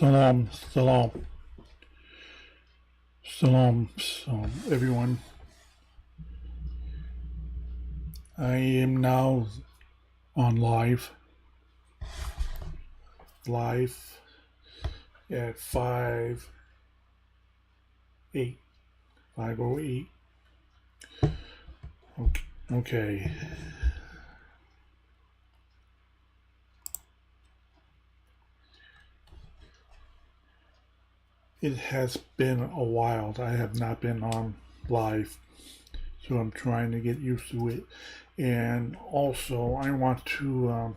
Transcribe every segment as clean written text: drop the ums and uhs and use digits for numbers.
Salam, salam, salam, everyone. I am now on live at 5:08. Okay. It has been a while. I have not been on live, so I'm trying to get used to it. And also, I want to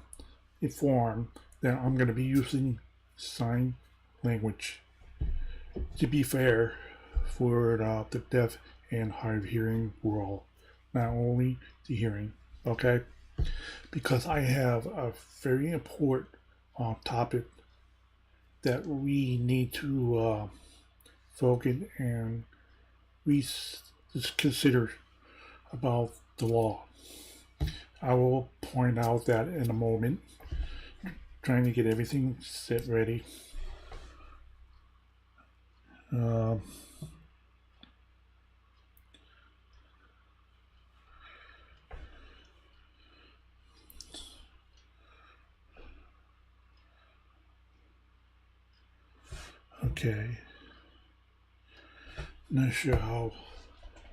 inform that I'm going to be using sign language. To be fair, for the deaf and hard of hearing world, not only the hearing, okay? Because I have a very important topic that we need to focus and consider about the law. I will point out that in a moment, trying to get everything set ready. Okay. Not sure how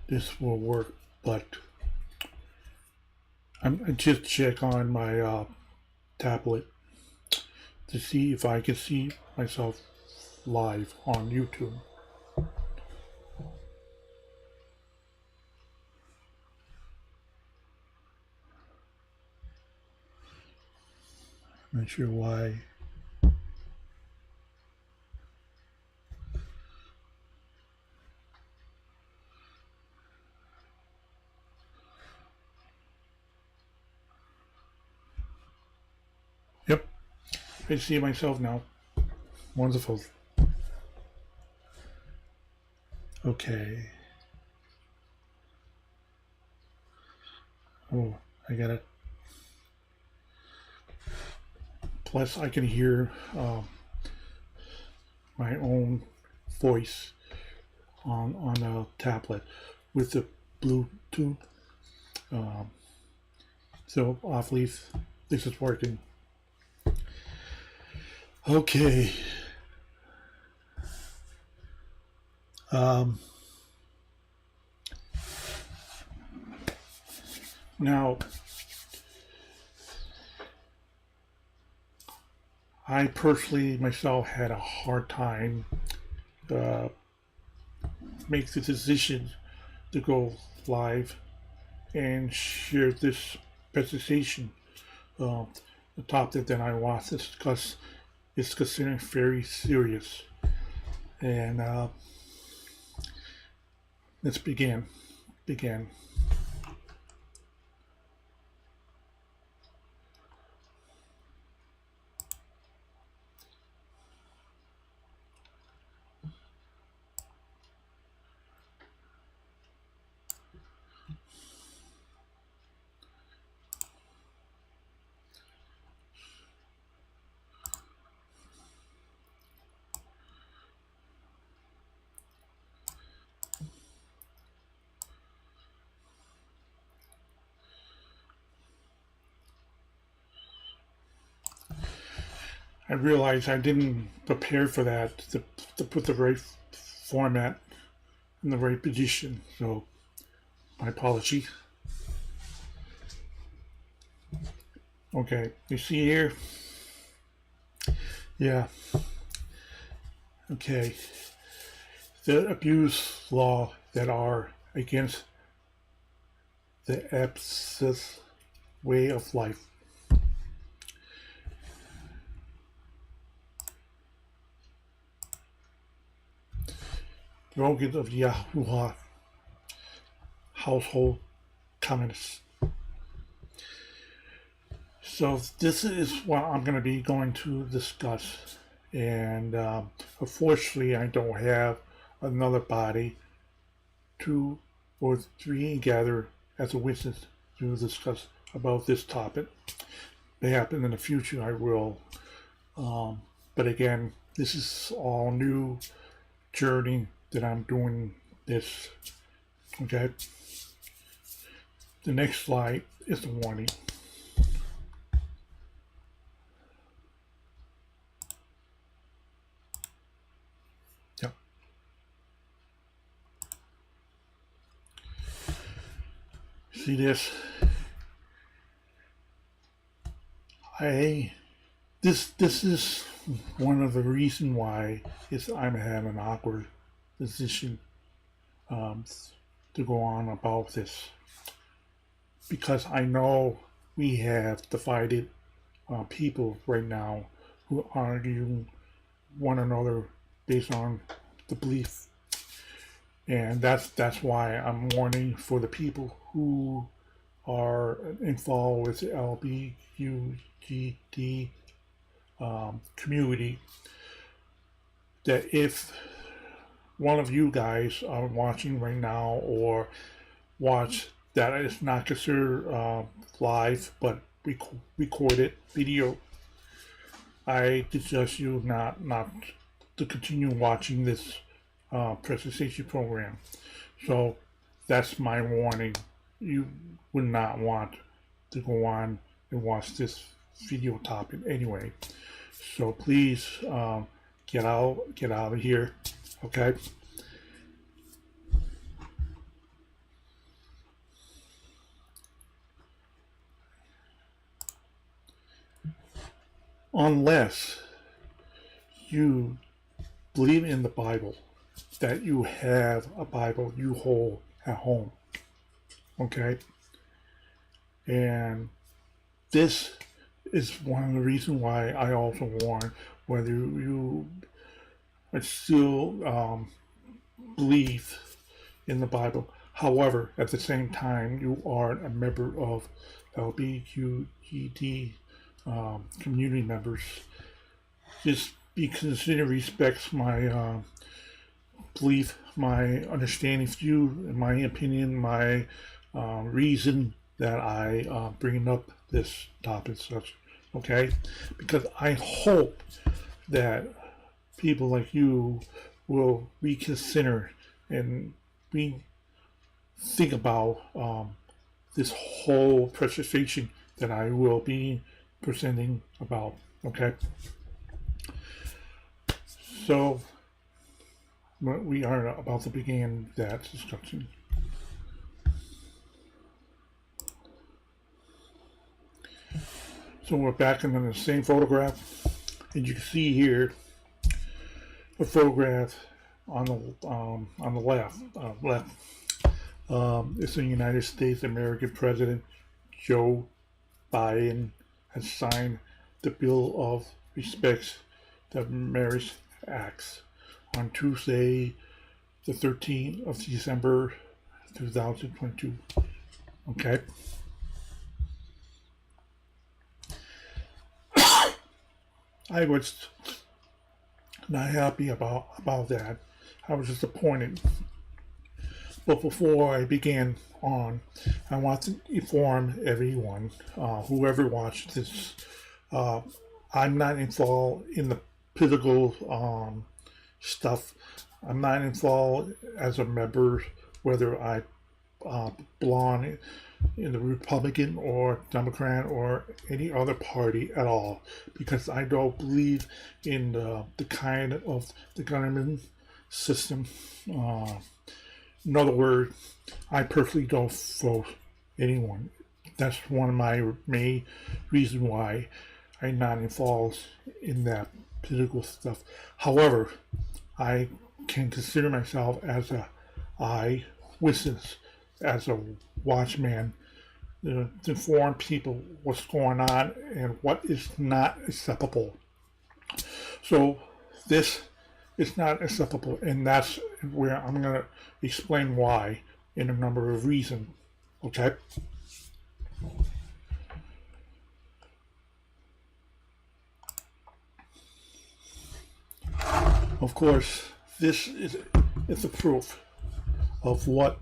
this will work, but I just check on my tablet to see if I can see myself live on YouTube. Not sure why. Yep, I see myself now. Wonderful. Okay. Oh, I got it. Plus, I can hear my own voice on a tablet with the Bluetooth. So, off leaf, this is working. Okay. Now, I personally myself had a hard time make the decision to go live and share this presentation. The topic that I want to discuss is considered very serious. And let's begin. I realized I didn't prepare for that to put the right format in the right position. So, my apology. Okay, you see here? Yeah. Okay. The abuse law that are against the Attest way of life. Slogan of the YAH household communists. So this is what I'm going to be going to discuss, and unfortunately I don't have another body, 2 or 3 gather as a witness to discuss about this topic. May happen in the future, I will, but again, This is all new journey that I'm doing this. Okay. The next slide is the warning. Yep. See this? This is one of the reasons why I'm having an awkward position to go on about this, because I know we have divided people right now who argue one another based on the belief, and that's why I'm warning for the people who are involved with the LGBTQ community, that if one of you guys are watching right now or watch that is not considered live but recorded video, I suggest you not to continue watching this presentation program. So that's my warning. You would not want to go on and watch this video topic anyway. So please get out of here. Okay. Unless you believe in the Bible, that you have a Bible you hold at home. Okay? And this is one of the reasons why I also warn whether you still believe in the Bible. However, at the same time, you are a member of LGBTQ community members. Just be considered, respects my belief, my understanding of you, my opinion, my reason that I bring up this topic, such. Okay, because I hope that people like you will reconsider and think about this whole presentation that I will be presenting about. Okay, so we are about to begin that discussion. So we're back in the same photograph, and you can see here a photograph on the left. It's the United States American President Joe Biden has signed the Bill of Respects the Marriage Acts on Tuesday, the 13th of December, 2022. Okay. I was not happy about that. I was disappointed. But before I begin on, I want to inform everyone, whoever watched this, I'm not involved in the political stuff. I'm not involved as a member, whether I belong in the Republican or Democrat or any other party at all, because I don't believe in the kind of the government system. In other words, I personally don't vote anyone. That's one of my main reasons why I'm not involved in that political stuff. However, I can consider myself as a eyewitness, as a watchman, to inform people what's going on and what is not acceptable. So this is not acceptable, and that's where I'm going to explain why in a number of reasons. Okay? Of course, this is a proof of what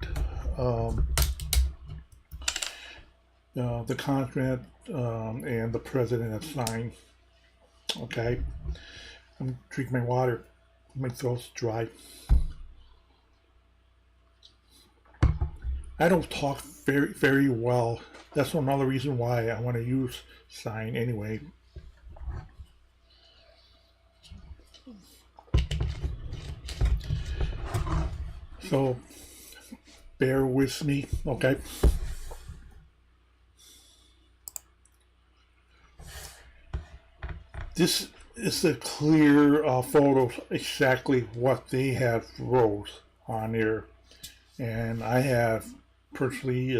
the contract and the president have signed. Okay, I'm drinking my water. My throat's dry. I don't talk very well. That's another reason why I want to use sign anyway. So bear with me, okay? This is a clear photo, exactly what they have wrote on there. And I have personally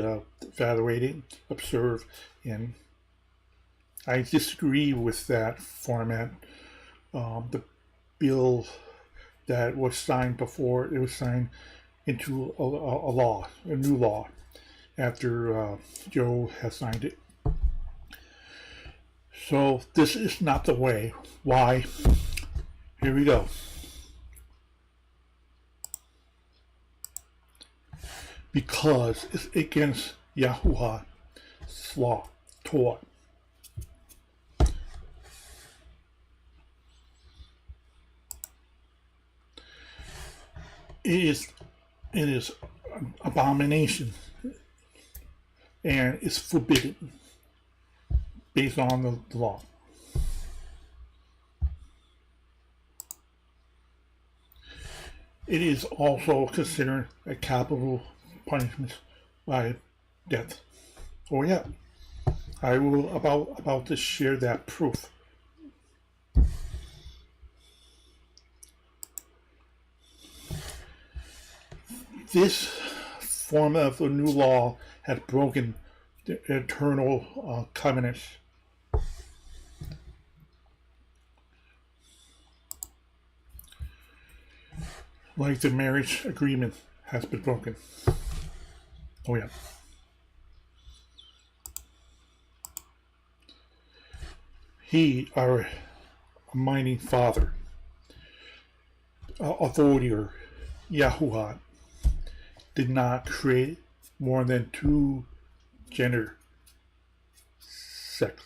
evaluated, observed, and I disagree with that format. The bill that was signed before it was signed into a law, a new law, after Joe has signed it. So this is not the way. Why? Here we go. Because it's against YAH's law, Torah. It is an abomination, and it's forbidden based on the law. It is also considered a capital punishment by death. Oh yeah, I will about to share that proof. This form of the new law had broken the eternal covenants. Like the marriage agreement has been broken. Oh yeah. He, our Almighty Father, authority, Yahuwah, did not create more than two gender sex.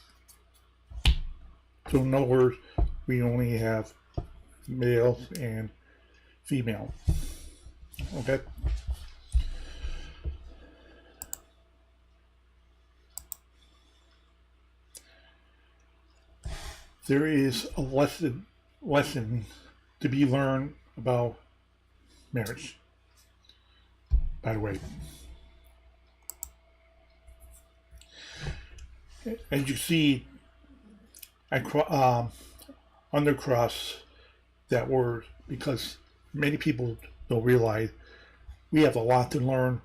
So in other words, we only have male and female. Okay? There is a lesson to be learned about marriage. By the way, as you see, I undercross that word because many people don't realize we have a lot to learn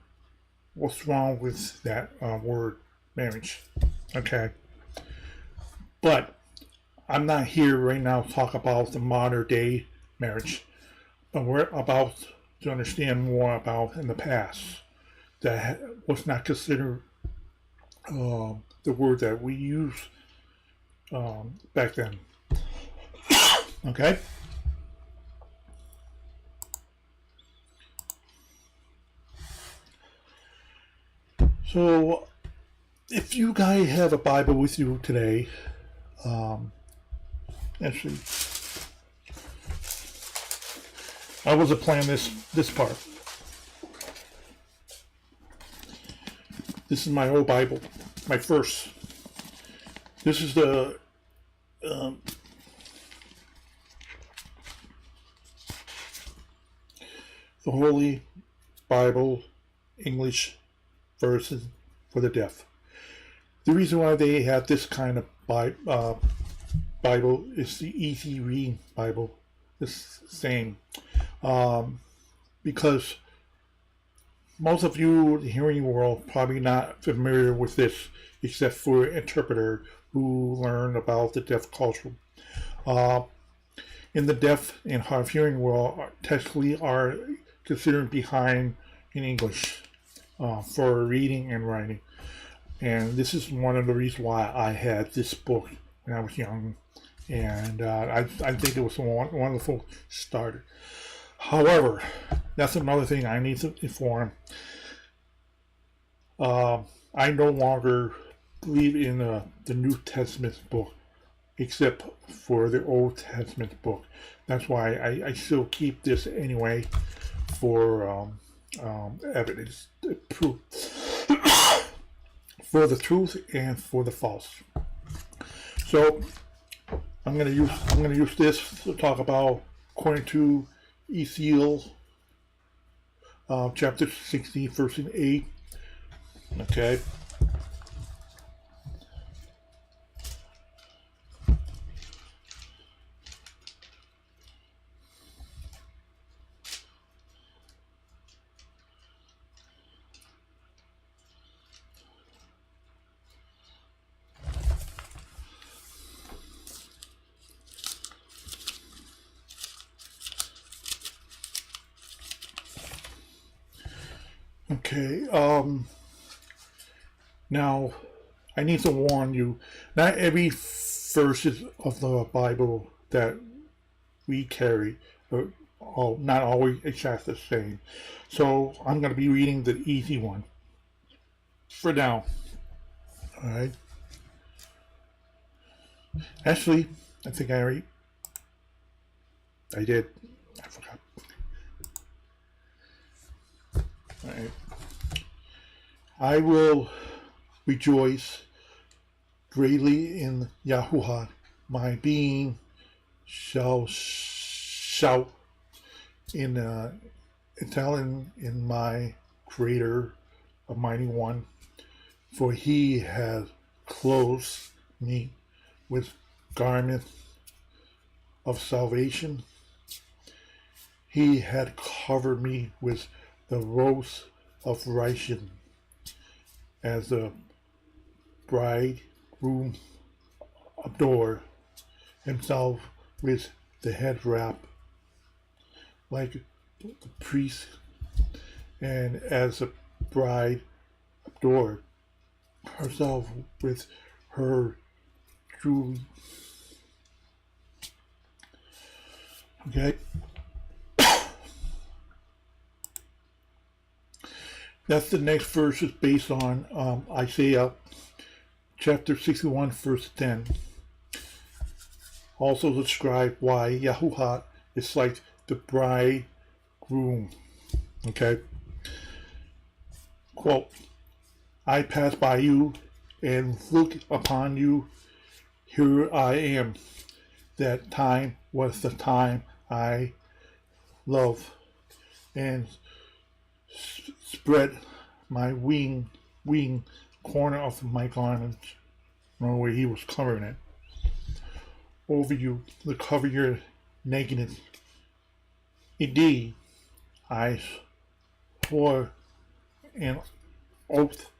what's wrong with that word marriage. Okay, but I'm not here right now to talk about the modern day marriage, but we're about to understand more about in the past that was not considered the word that we use back then. Okay? So, if you guys have a Bible with you today, actually, I wasn't planning this part. This is my old Bible, my first. This is the Holy Bible English version for the deaf. The reason why they have this kind of Bible is the easy reading Bible. This same. Because most of you in the hearing world probably not familiar with this except for an interpreter who learned about the deaf culture. In the deaf and hard of hearing world technically are considered behind in English for reading and writing. And this is one of the reasons why I had this book when I was young. And I think it was a wonderful starter. However, that's another thing I need to inform. I no longer believe in the New Testament book except for the Old Testament book. That's why I still keep this anyway for evidence, proof, for the truth and for the false. So I'm gonna use this to talk about, according to Ezekiel chapter 16, verse 8. Okay. Okay, now I need to warn you, not every verses of the Bible that we carry are not always exactly the same. So I'm going to be reading the easy one for now. Alright. Actually, I think I did. I forgot. Alright. I will rejoice greatly in Yahuwah. My being shall shout in Italian in my Creator, a mighty one, for he has clothed me with garments of salvation. He had covered me with the robes of righteousness, as the bridegroom adore himself with the head wrap, like the priest, and as the bride adored herself with her jewelry. Okay. That's the next verse is based on Isaiah chapter 61 verse 10. Also describe why Yahuwah is like the bridegroom. Okay. Quote, I pass by you and look upon you. Here I am. That time was the time I love and spread my wing corner of my garment, where he was covering it, over you to cover your nakedness. Indeed, I swore an oath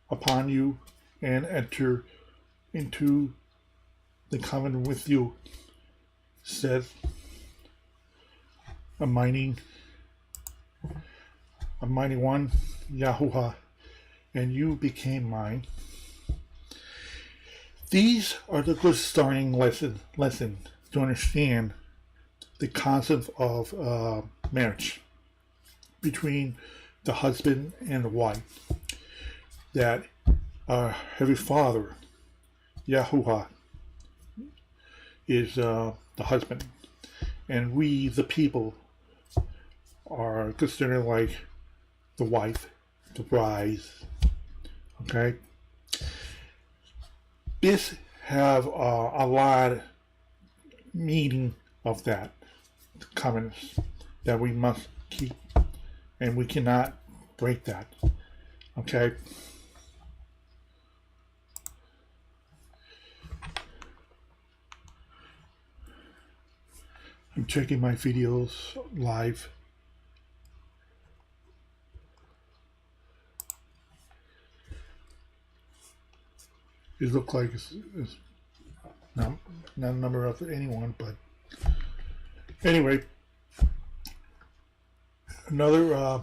upon you and enter into the covenant with you, said a mighty one, Yahuwah, and you became mine. These are the good starting lesson to understand the concept of marriage between the husband and the wife. That our Heavenly Father, Yahuwah, is the husband, and we, the people, are considered like the wife, the bride. Okay. This have a lot of meaning of that covenants that we must keep, and we cannot break that. Okay. I'm checking my videos live. It looks like it's not a number of anyone, but anyway, another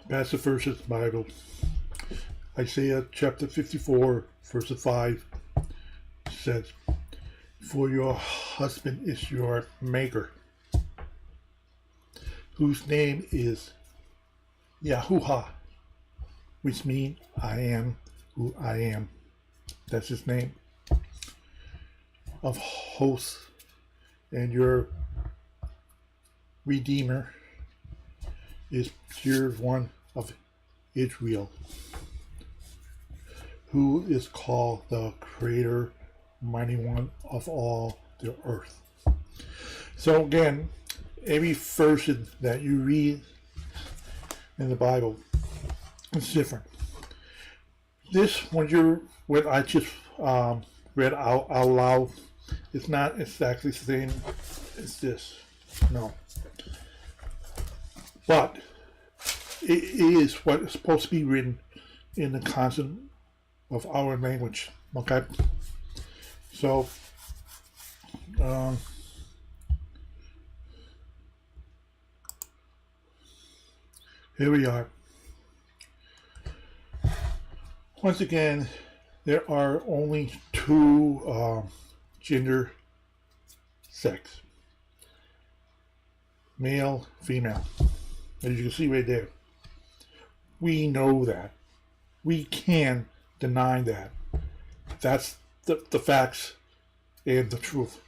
passage verses Bible, Isaiah chapter 54, verse 5 says, "For your husband is your maker, whose name is Yahuwah, which means I am who I am." That's his name. of hosts and your Redeemer is pure one of Israel, who is called the Creator, Mighty One of all the earth. So again, every version that you read in the Bible is different. This, what I just read out loud, it's not exactly the same as this. No. But it is what is supposed to be written in the content of our language. Okay? So, here we are. Once again, there are only two gender sex. Male, female. As you can see right there. We know that. We can deny that. That's the facts and the truth.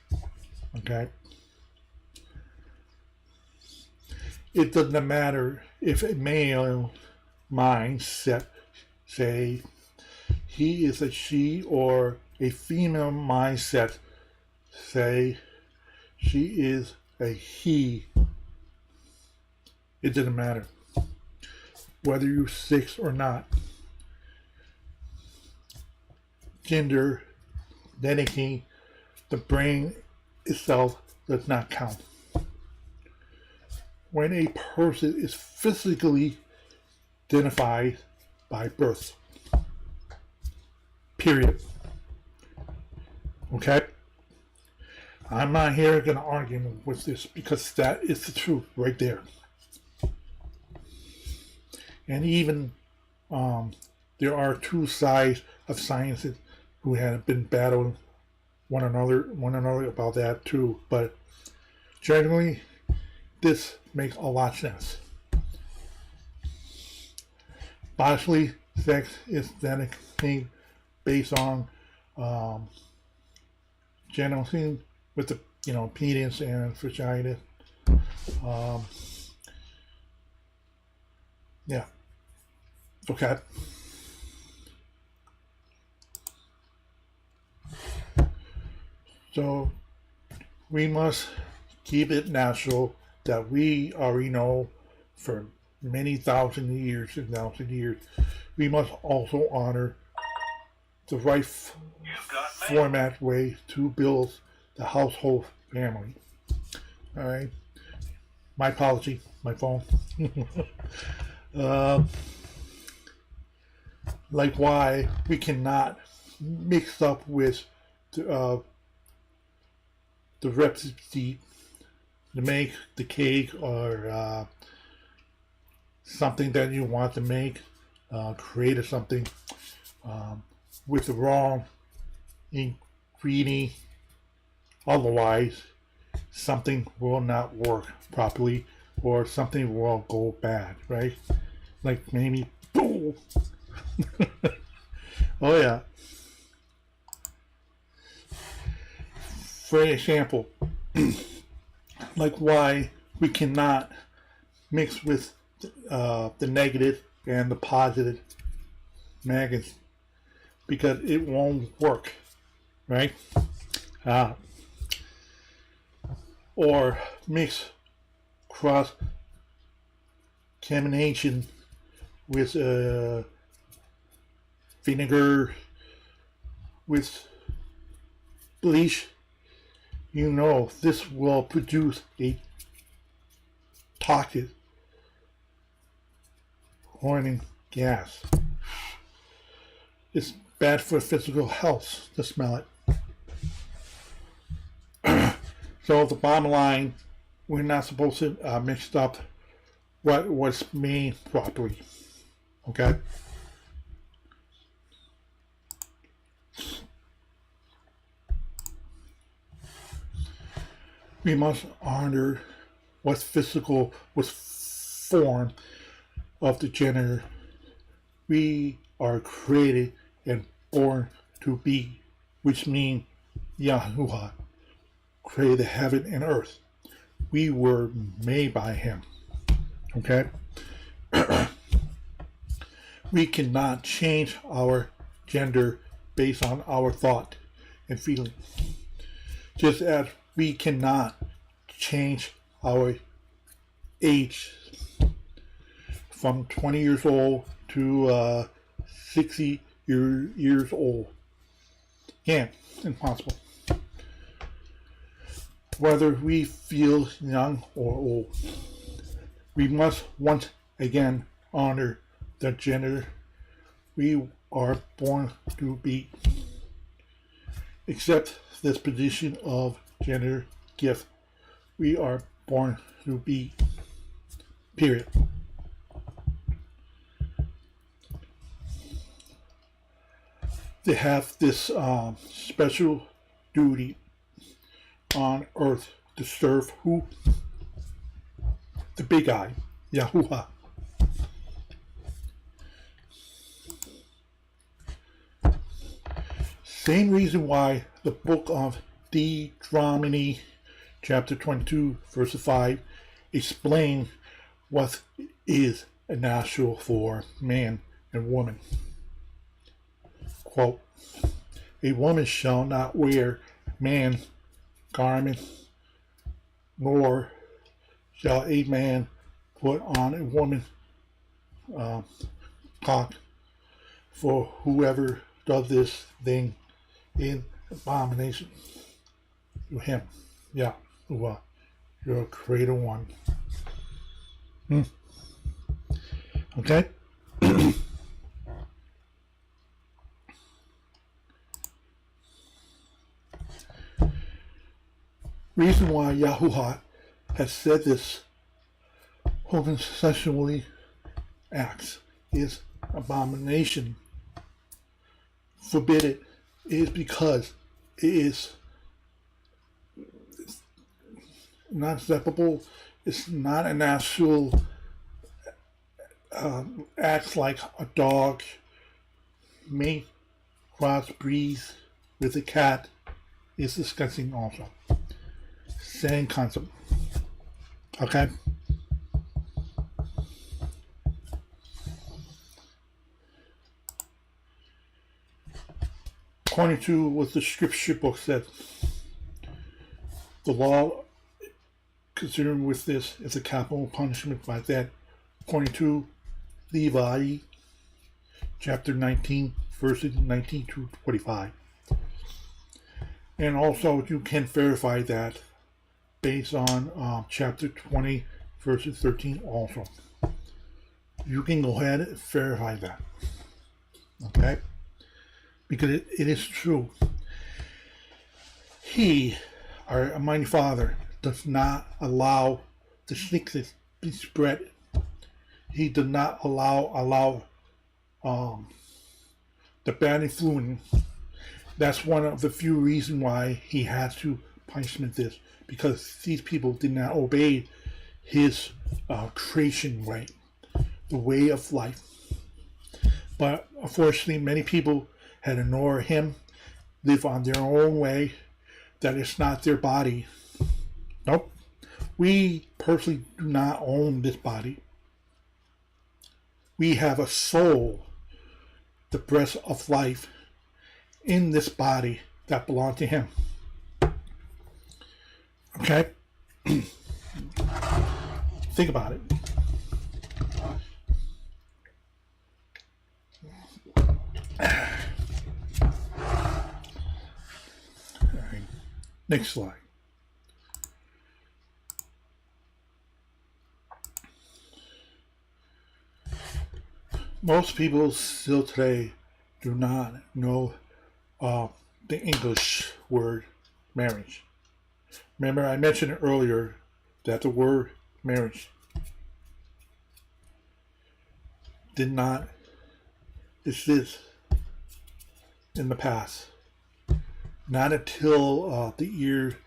Okay? It doesn't matter if a male mindset, say, he is a she, or a female mindset, say, she is a he. It doesn't matter whether you're 6 or not. Gender, identity, the brain itself does not count. When a person is physically identified by birth. Period. Okay? I'm not here going to argue with this because that is the truth right there. And even there are two sides of sciences who have been battling one another about that too. But generally, this makes a lot of sense. Bodily sex is then based on genital scene with the penis and vagina. Yeah. Okay. So we must keep it natural that we already know for many thousand years and thousand years. We must also honor the right format way to build the household family. All right. My apology. My phone. Like why we cannot mix up with the recipe to make the cake or something that you want to make, create something with the wrong ingredient. Otherwise, something will not work properly or something will go bad, right? Like maybe, boom. Oh yeah. For example, like why we cannot mix with the negative and the positive maggots, because it won't work, right? Or mix cross contamination with vinegar, with bleach. This will produce a toxic chlorine gas. It's bad for physical health to smell it. So the bottom line, we're not supposed to mix up what was made properly. Okay? We must honor what's physical, what's form of the gender we are created and born to be, which means Yahuwah created heaven and earth. We were made by him. Okay? We cannot change our gender based on our thought and feeling. Just as we cannot change our age from 20 years old to 60 years old. Can't. Impossible. Whether we feel young or old, we must once again honor the gender we are born to be. Accept this position of gender gift we are born to be. Period. They have this special duty on earth to serve who? The big eye, Yahuwah. Same reason why the book of Deuteronomy chapter 22 verse 5 explains what is a natural for man and woman. Quote, a woman shall not wear man's garment, nor shall a man put on a woman's cock, for whoever does this thing in abomination to him. Yeah, your creator one. Okay? Reason why Yahuwah has said this homosexually acts is abomination. Forbid it is because it is not acceptable. It's not a natural acts like a dog may crossbreed with a cat is disgusting also. Same concept. Okay? According to what the scripture book said, the law, considering with this, is a capital punishment by that. According to Levi, chapter 19, verses 19 to 25. And also, you can verify that based on chapter 20, verses 13 also. You can go ahead and verify that. Okay? Because it is true. He, our Almighty Father, does not allow the sickness to be spread. He does not allow the bad influence. That's one of the few reasons why he has to punishment this, because these people did not obey his creation way, the way of life. But unfortunately, many people had ignored him, live on their own way, that it's not their body. Nope. We personally do not own this body. We have a soul, the breath of life, in this body that belongs to him. Okay? Think about it. Right. Next slide. Most people still today do not know the English word marriage. Remember, I mentioned earlier that the word marriage did not exist in the past. Not until the year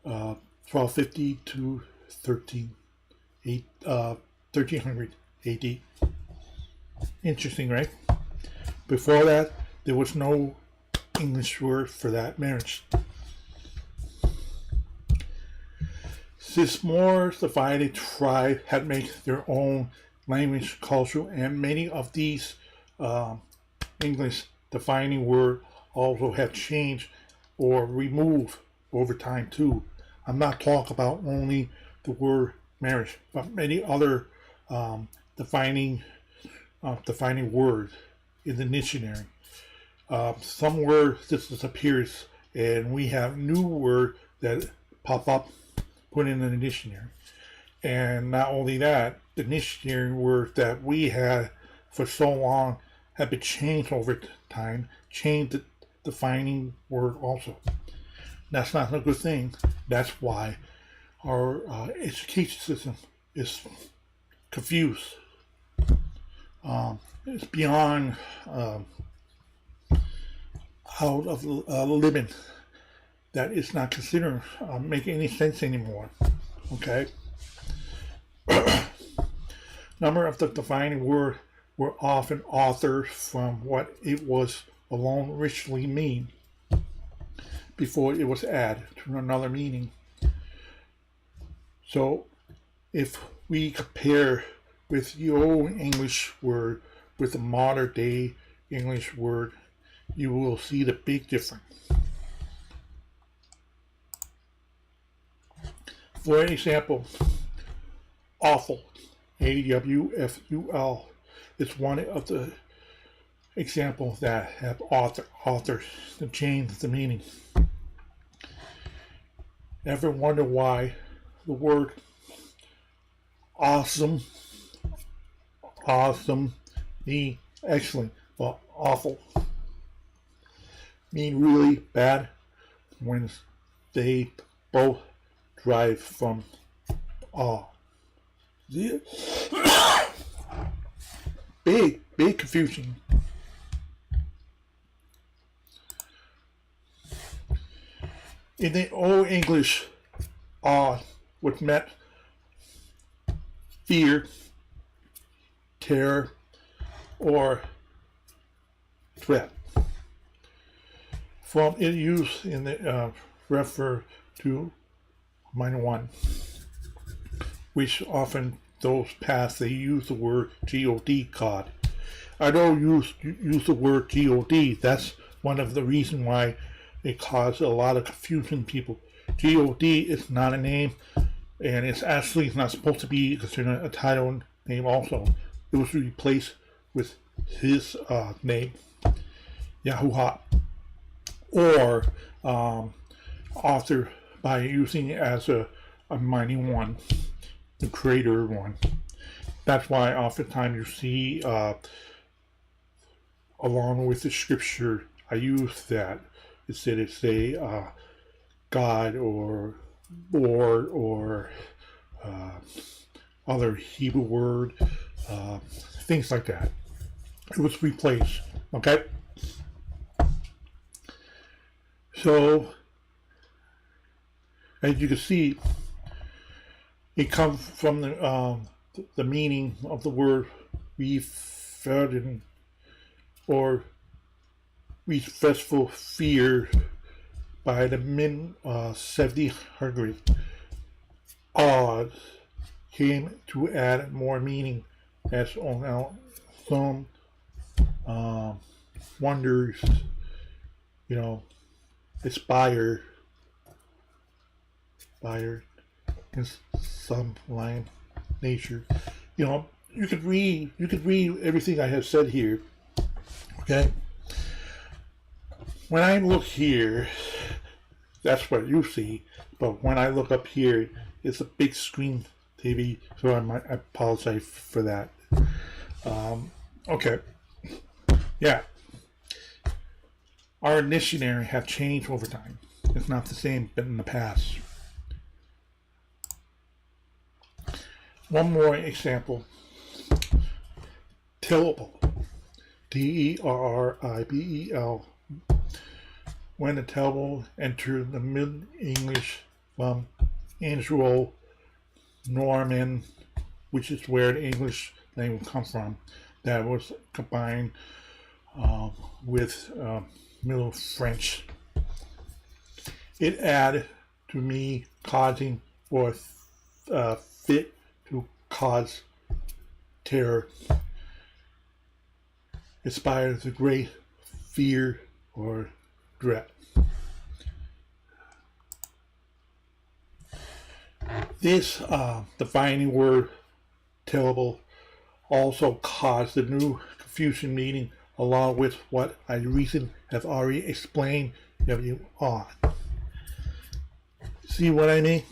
1250 to 1300 AD. Interesting, right? Before that, there was no English word for that marriage. This more divided tribe had made their own language, culture, and many of these English defining words also had changed or removed over time too. I'm not talking about only the word marriage, but many other defining words in the dictionary. Some words just disappears, and we have new words that pop up, put in the dictionary. And not only that, the dictionary words that we had for so long have been changed over time, changed the defining word also. That's not a good thing. That's why our education system is confused. It's beyond out of living, that it's not considered making any sense anymore. Okay. Number of the defining word were often authored from what it was alone originally mean before it was added to another meaning. So if we compare with the old English word with the modern day English word, you will see the big difference. For example, awful, AWFUL, is one of the examples that have authors to change the meaning. Ever wonder why the word awesome mean excellent, but awful mean really bad when they both derive from awe? Big confusion. In the Old English, awe was meant fear, terror, or threat. From its use in the refer to minor one, which often those past they use the word God. I don't use the word God. That's one of the reasons why it caused a lot of confusion in people. God is not a name, and it's actually not supposed to be considered a title name also. It was replaced with his name, YAH, or author by using it as a mighty one, the creator one. That's why oftentimes you see, along with the scripture, I use that instead of say God or Lord or other Hebrew word, things like that. It was replaced. Okay. So, as you can see, it comes from the meaning of the word referred or respectful fear by the mid 1700s. Odds came to add more meaning as on some wonders, inspire in some line nature. You could read everything I have said here. Okay. When I look here, that's what you see. But when I look up here, it's a big screen TV, so I apologize for that. Okay. Yeah. Our dictionary have changed over time. It's not the same but in the past. One more example. Terrible. Terriribel. When the terrible entered the Middle English from Anglo Norman, which is where the English language comes from, that was combined with Middle French. It added to me causing or fit to cause terror, inspires a great fear or dread. This defining word, terrible, also caused the new confusion meaning along with what I recently have already explained on. See what I mean?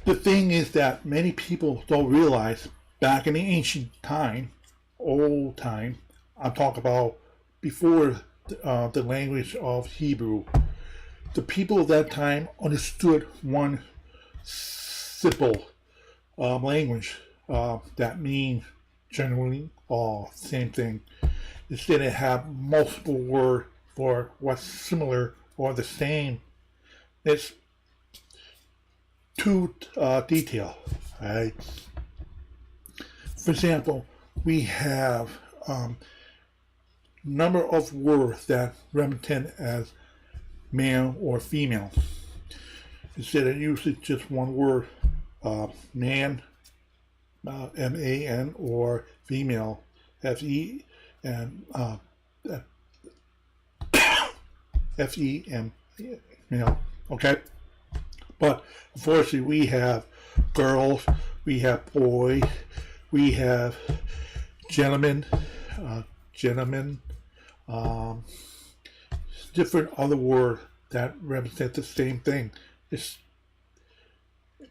The thing is that many people don't realize back in the ancient time, old time, I'm talking about before the language of Hebrew, the people of that time understood one simple language that means generally all same thing. Instead of have multiple words for what's similar or the same. It's too detailed. Right? For example, we have number of words that represent as male or female. Instead of using just one word, man, M-A-N, or female, F-E, and F-E-M, male, okay? But unfortunately, we have girls, we have boys, we have gentlemen, different other words that represent the same thing. It's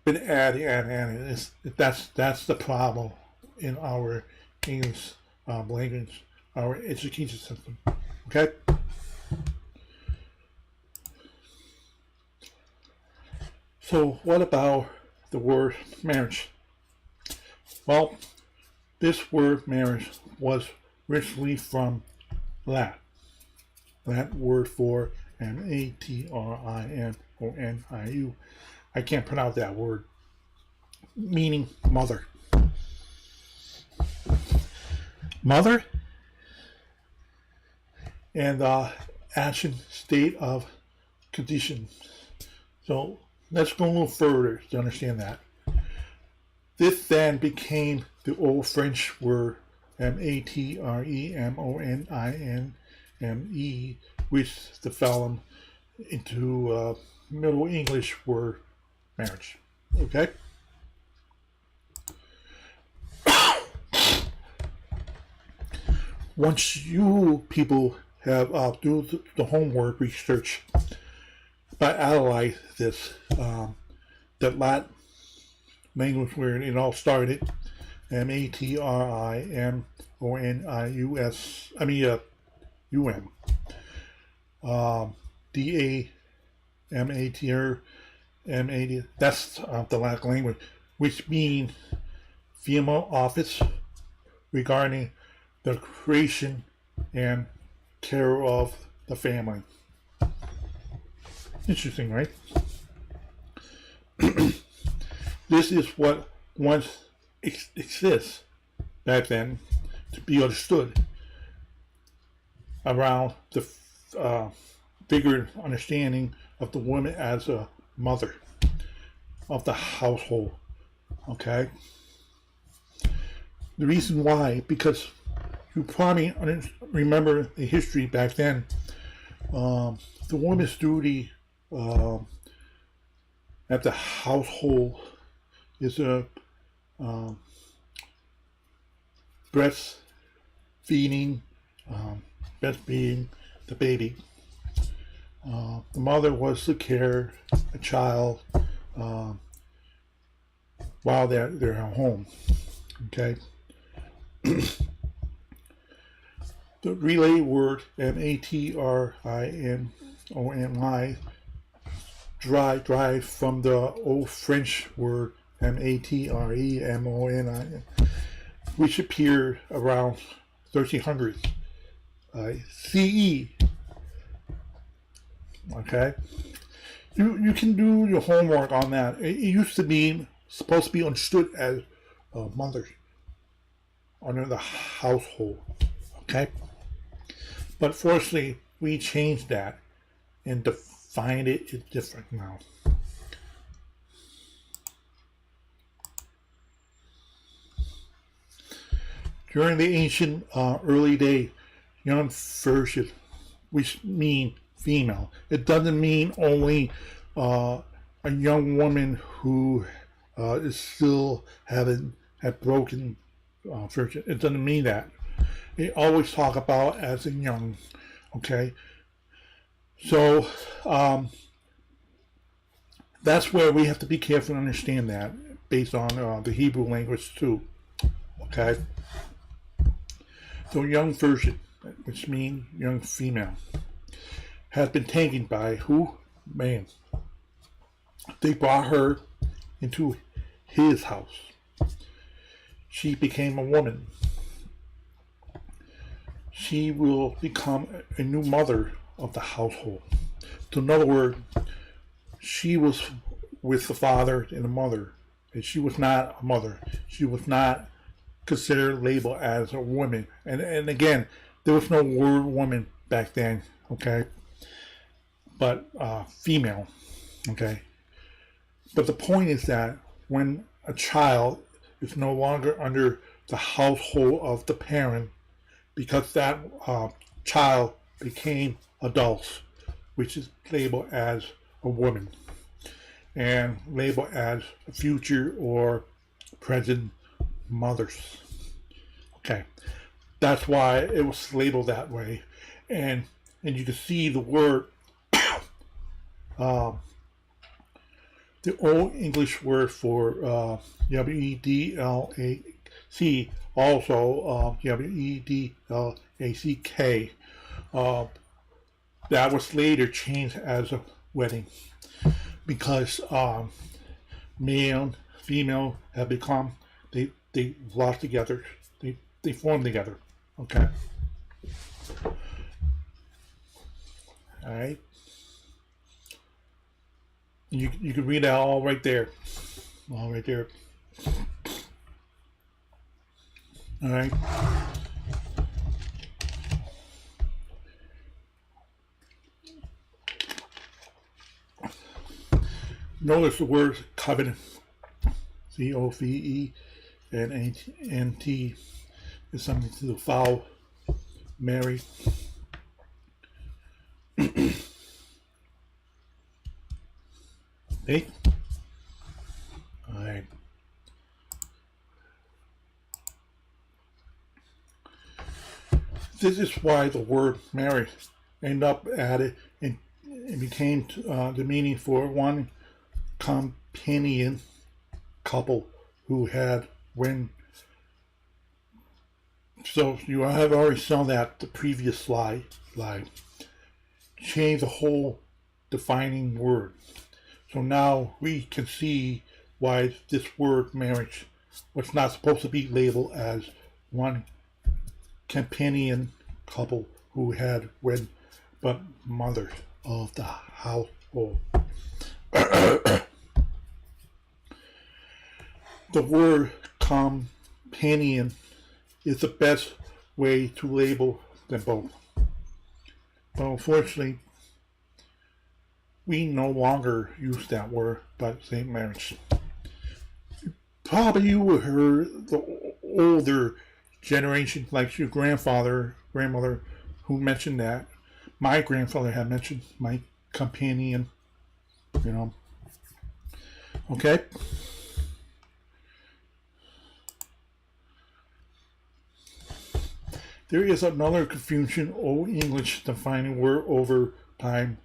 been added. That's the problem in our English language, our education system. Okay. So what about the word marriage? Well, this word marriage was originally from Latin. That word for M-A-T-R-I-N-O-N-I-U. I can't pronounce that word. Meaning mother. Mother and action, state of condition. So let's go a little further to understand that. This then became the old French word M-A-T-R-E-M-O-N-I-N-M-E, which developed into Middle English word marriage. Okay? Once you people have do the homework research by analyze this, the Latin language where it all started, M-A-T-R-I-M-O-N-I-U-S, U-M, D-A-M-A-T-R-M-A-D, that's the Latin language, which means female office regarding the creation and care of the family. Interesting, right? This is what once exists back then to be understood around the bigger understanding of the woman as a mother of the household. Okay? The reason why, because you probably remember the history back then. The woman's duty at the household is breastfeeding the baby. The mother was to care a child while they're at home. Okay. The relay word M-A-T-R-I-N-O-N-I derived from the old French word M-A-T-R-E-M-O-N-I, which appeared around 1300 CE. Okay, you can do your homework on that. It used to be supposed to be understood as mother under the household. Okay, but fortunately we changed that and defined it different now. During the ancient early day, young version, which mean female. It doesn't mean only a young woman who is still had broken virgin. It doesn't mean that. They always talk about as a young. Okay, so that's where we have to be careful and understand that based on the Hebrew language too. Okay, so young virgin, which means young female, has been taken by who? Man. They brought her into his house. She became a woman. She will become a new mother of the household. So in other words, she was with the father and the mother. And she was not a mother. She was not considered labeled as a woman. And again, there was no word woman back then, okay? But female, okay? But the point is that when a child is no longer under the household of the parent, because that child became adults, which is labeled as a woman and labeled as a future or present mothers. Okay, that's why it was labeled that way, and you can see the word, the Old English word for WEDLAC, also WEDLACK. That was later changed as a wedding because male, female have become, they locked together, they formed together. Okay. All right. You can read that all right there. All right there. All right. Notice the word covenant. COVENT is something to the vow, marry. Okay. All right. This is why the word marriage ended up added and it became the meaning for one companion couple who had when. So you have already shown that the previous slide. Change the whole defining word. So now we can see why this word marriage was not supposed to be labeled as one companion couple who had wed but mothers of the household. The word companion is the best way to label them both. But unfortunately, we no longer use that word, but say marriage. Probably you heard the older generation, like your grandmother, who mentioned that. My grandfather had mentioned my companion, you know. Okay? There is another confusion, Old English defining word over time.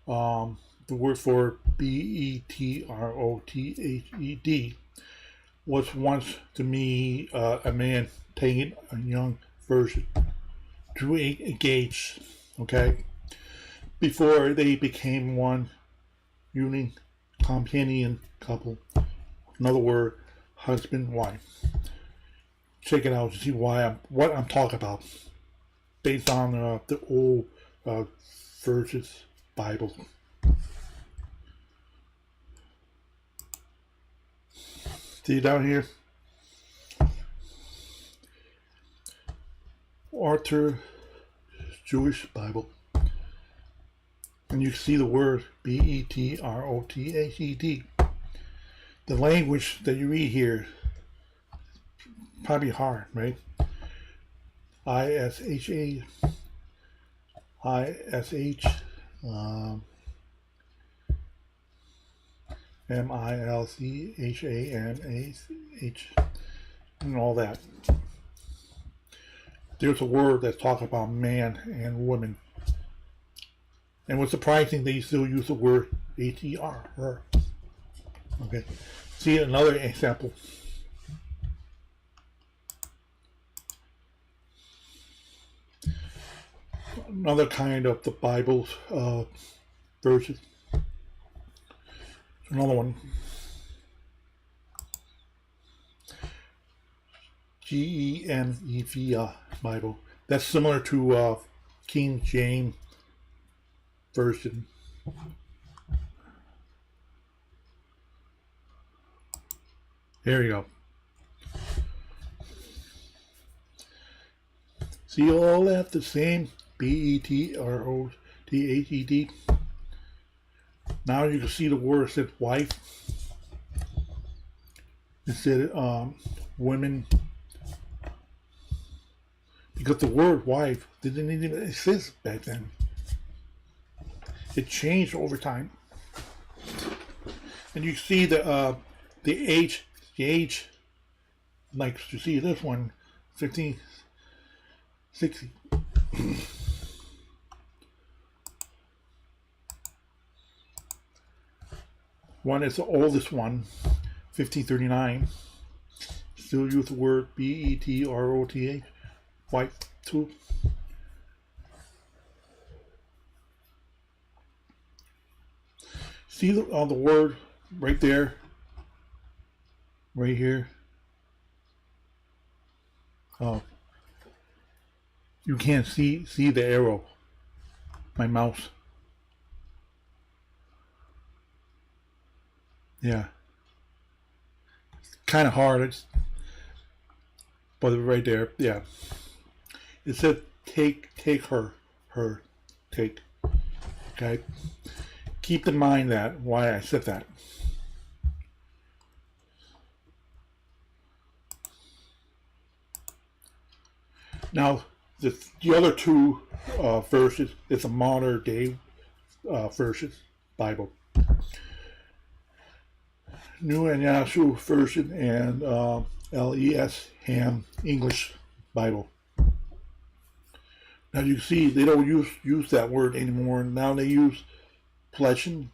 The word for betrothed was once to me a man taking a young virgin to engage, okay, before they became one union companion couple. Another word, husband, wife. Check it out to see what I'm talking about, based on the old verses Bible. See down here? Arthur Jewish Bible. And you see the word betrothed. The language that you read here, probably hard, right? ISH, MILCHANAH, and all that. There's a word that's talking about man and woman. And what's surprising, they still use the word HER, her. Okay. See another example. Another kind of the Bible's verses. Another one. GENEV Bible. That's similar to King James Version. There you go. See all that the same? BETROTHED. Now you can see the word said wife. It said women. Because the word wife didn't even exist back then. It changed over time. And you see the age, like you see this one, 15, 60. One is the oldest one, 1539. Still use the word BETROTH, wife too. See the word right there, right here. Oh, you can't see the arrow. My mouse. Yeah, it's kind of hard. But right there, yeah. It said take her, take. Okay. Keep in mind that why I said that. Now, the other two verses is a modern day verses Bible. New and Yahoo version and LES Ham English Bible. Now you can see they don't use that word anymore. Now they use pleasure,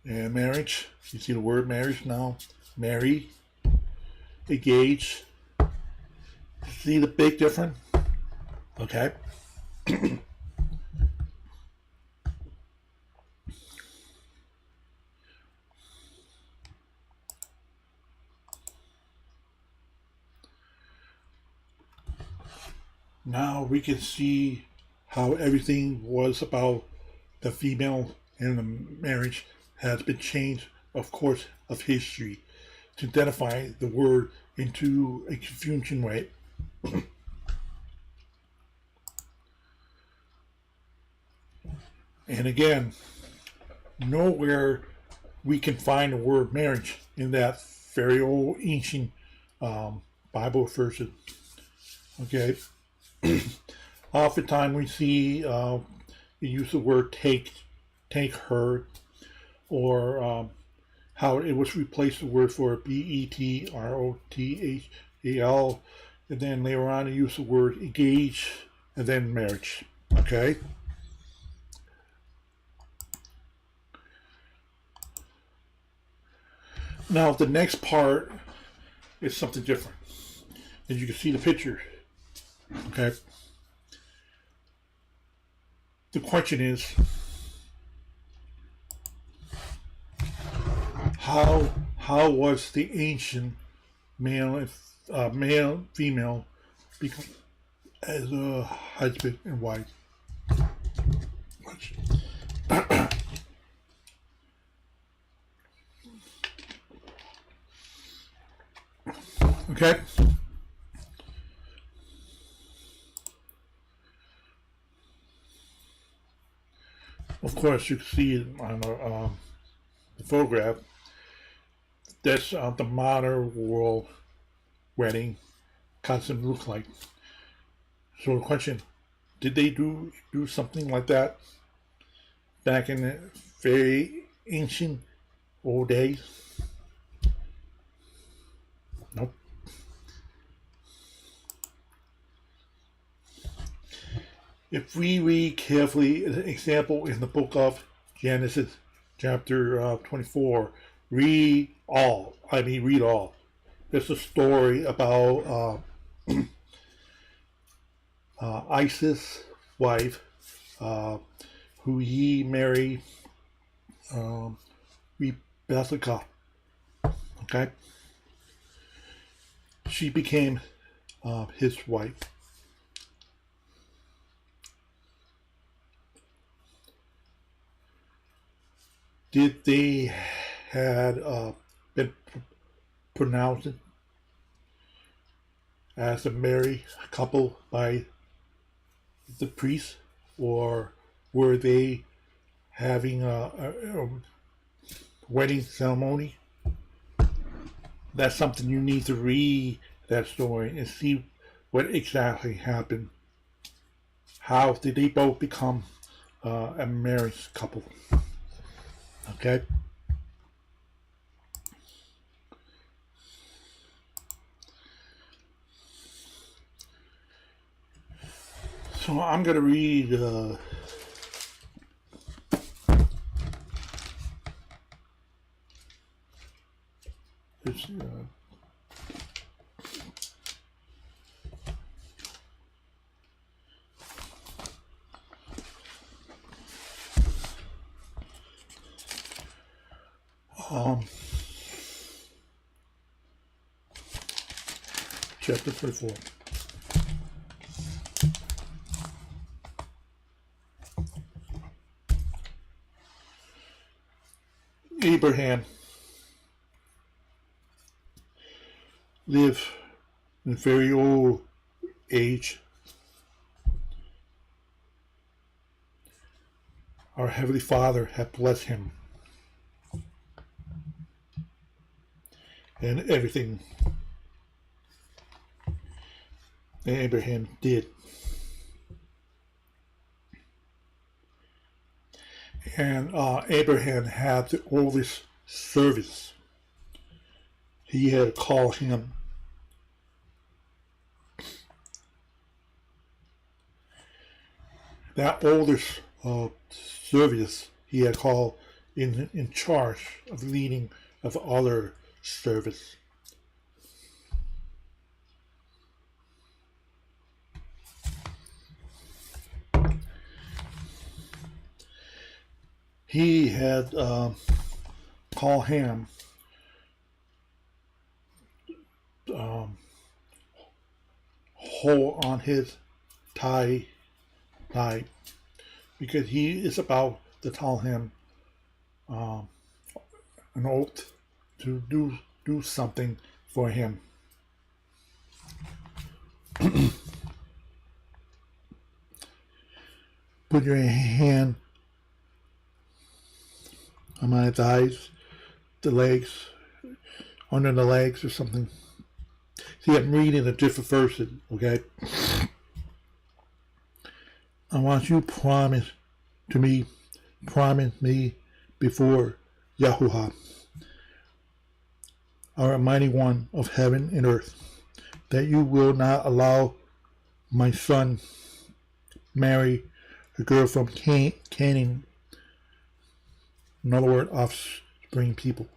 and marriage. You see the word marriage now. Marry, engage. See the big difference? Okay. Now we can see how everything was about the female and the marriage has been changed, of course, of history to identify the word into a confusion way. And again, nowhere we can find the word marriage in that very old ancient Bible verses. Okay. Oftentimes we see you use the word take her, or how it was replaced the word for BETROTHAL, and then later on you use the word engage, and then marriage. Okay. Now the next part is something different. As you can see the picture. Okay. The question is, how was the ancient male female become as a husband and wife? Okay. Of course, you can see it on the photograph. That's the modern world wedding costume look like. So the question, did they do something like that back in the very ancient old days? Nope. If we read carefully, an example in the book of Genesis, chapter 24, read all. Read all. There's a story about Isis' wife, who he married Rebecca. Okay? She became his wife. Did they had been pronounced as a married couple by the priest, or were they having a wedding ceremony? That's something you need to read that story and see what exactly happened. How did they both become a married couple? Okay. So I'm going to read this. Chapter 34. Abraham lived in a very old age. Our Heavenly Father had blessed him and everything that Abraham did. And Abraham had the oldest service. He had called him that oldest service. He had called in charge of leading of other service. He had called him hold on his tie, because he is about to tell him an oath to do something for him. Put your hand on my thighs, the legs, under the legs or something. See, I'm reading a different version, okay? I want you to promise me before YAH, our Almighty One of heaven and earth, that you will not allow my son marry a girl from Canaan, in other words, offspring people.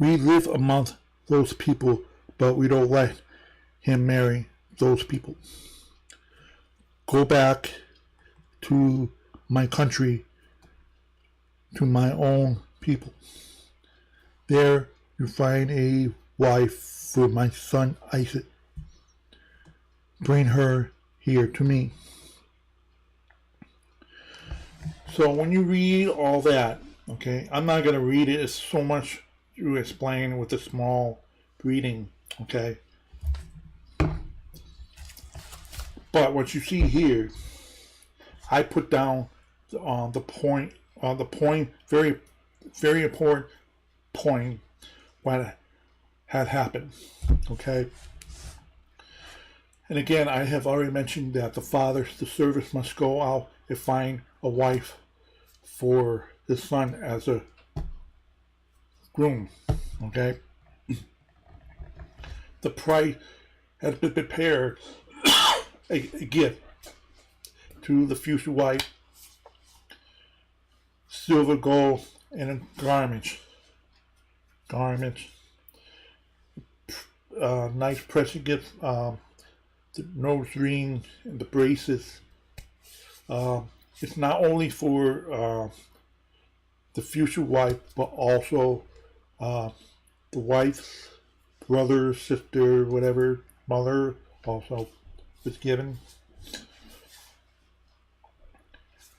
We live among those people, but we don't let him marry those people. Go back to my country, to my own people. There you find a wife for my son Isaac. Bring her here to me. So when you read all that, okay, I'm not going to read it. It's so much to explain with a small reading, okay? But what you see here, I put down the point very very important point what had happened. Okay. And again, I have already mentioned that the service must go out and find a wife for the son as a groom. Okay. The bride has been prepared a gift to the future wife: silver, gold, and garments. Nice precious gifts, the nose ring and the braces. It's not only for the future wife, but also the wife's brother, sister, whatever, mother also was given.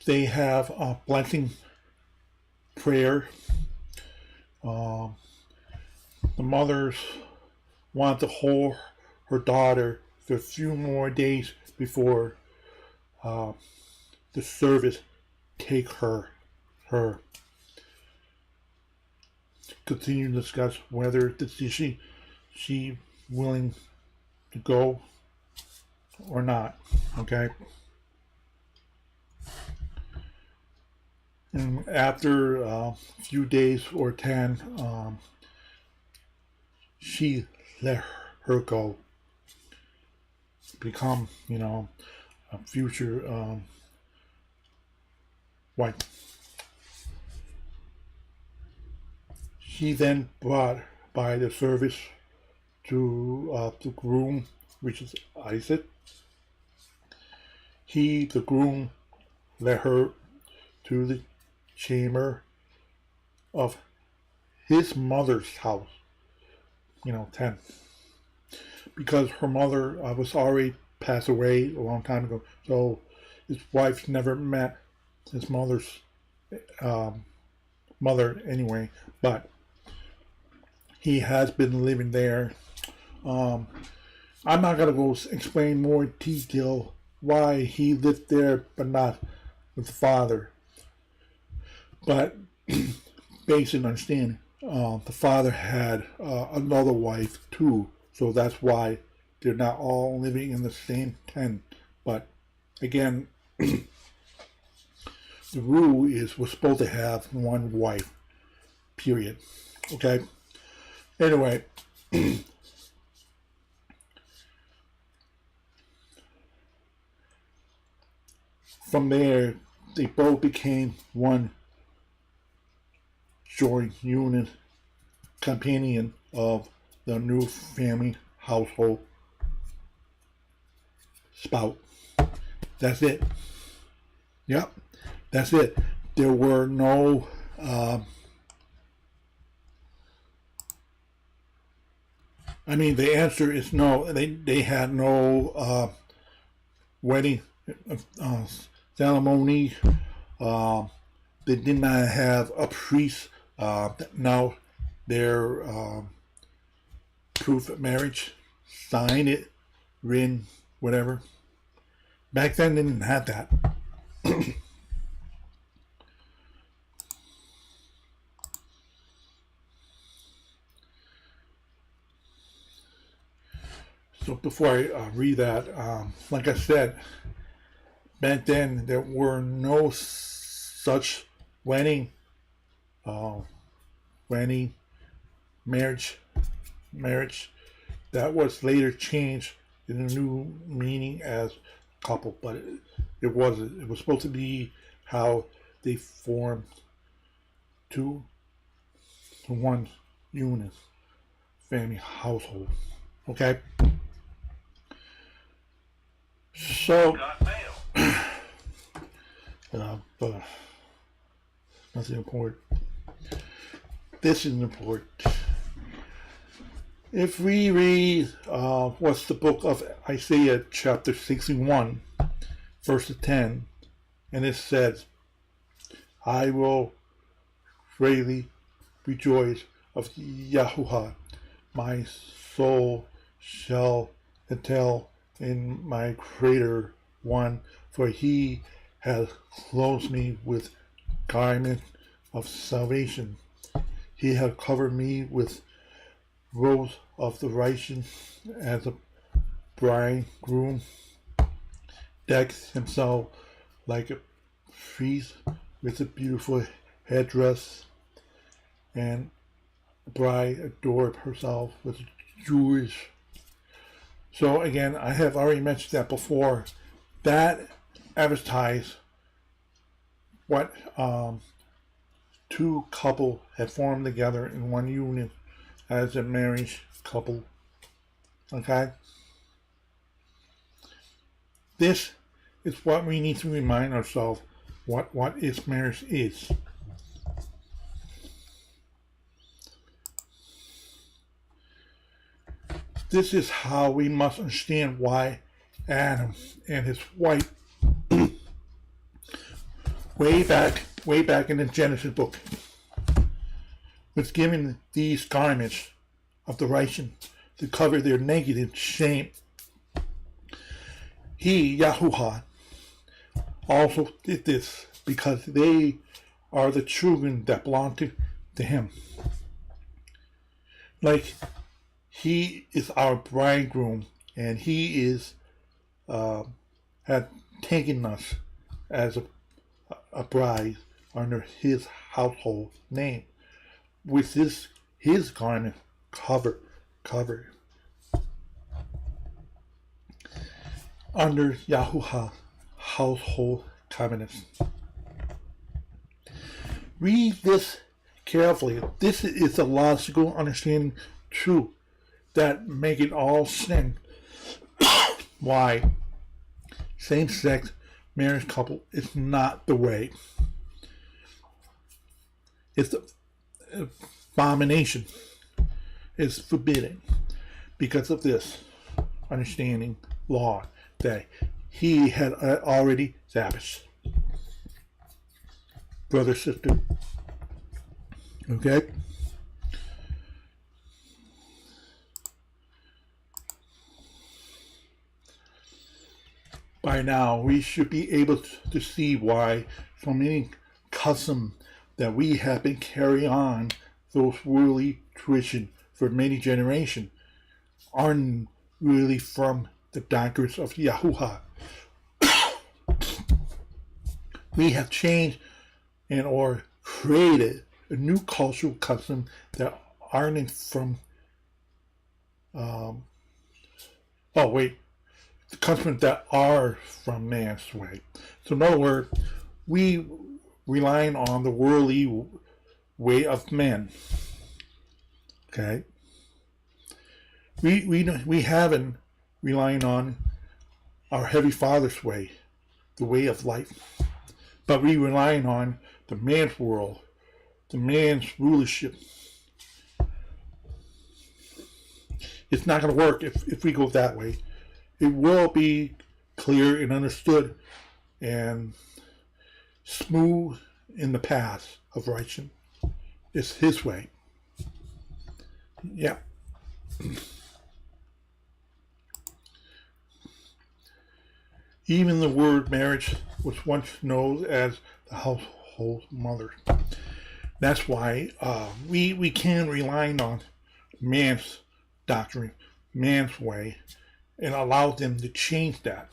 They have a blessing prayer. The mothers want to hold her daughter for a few more days before the service take her. Continue to discuss whether she willing to go or not. Okay. And after a few days or 10, she let her go, become, a future wife. She then brought by the service to the groom, which is Isaac. The groom, led her to the chamber of his mother's house, 10. Because her mother was already passed away a long time ago, so his wife never met his mother's mother anyway, but he has been living there. I'm not going to go explain more detail why he lived there but not with the father. But based on understanding, the father had another wife too, so that's why they're not all living in the same tent. But again, the rule is we're supposed to have one wife, period. Okay? Anyway, from there, they both became one joint unit companion of the new family household spout. That's it. Yep, that's it. There were no the answer is no. They had no wedding ceremony. They did not have a priest. Now their proof of marriage, sign it, written, whatever. Back then they didn't have that. So before I read that, like I said, back then there were no such wedding, marriage. That was later changed in a new meaning as couple, but it wasn't. It was supposed to be how they formed two to one unit family household. Okay. So, nothing important. This is important. If we read what's the book of Isaiah chapter 61, verse 10, and it says, I will greatly rejoice of Yahuwah, my soul shall tell in my Creator one, for he has clothed me with garment of salvation. He had covered me with robes of the righteous as a bridegroom decks himself like a priest with a beautiful headdress, and the bride adored herself with jewelry. So again, I have already mentioned that before. That advertised what two couple had formed together in one union as a marriage couple. Okay? This is what we need to remind ourselves what is marriage is. This is how we must understand why Adam and his wife way back in the Genesis book was given these garments of the righteous to cover their negative shame. He, Yahuwah, also did this because they are the children that belong to him. Like, he is our bridegroom, and he is had taken us as a bride under his household name, with his garment covered under Yahuwah's household covenants. Read this carefully. This is a logical understanding too that make it all sin. Why same-sex marriage couple is not the way. It's an abomination. It's forbidden because of this understanding law that he had already established. Brother, sister. Okay? By now, we should be able to see why so many customs that we have been carrying on, those worldly traditions for many generations, aren't really from the doctrines of Yahuwah. We have changed and or created a new cultural custom that aren't from the customs that are from man's way. So in other words, we relying on the worldly way of men. Okay? We haven't relying on our Heavenly Father's way, the way of life. But we relying on the man's world, the man's rulership. It's not going to work if we go that way. It will be clear and understood and smooth in the path of righteousness. It's his way. Yeah. Even the word marriage was once known as the household mother. That's why we can rely on man's doctrine, man's way, and allow them to change that.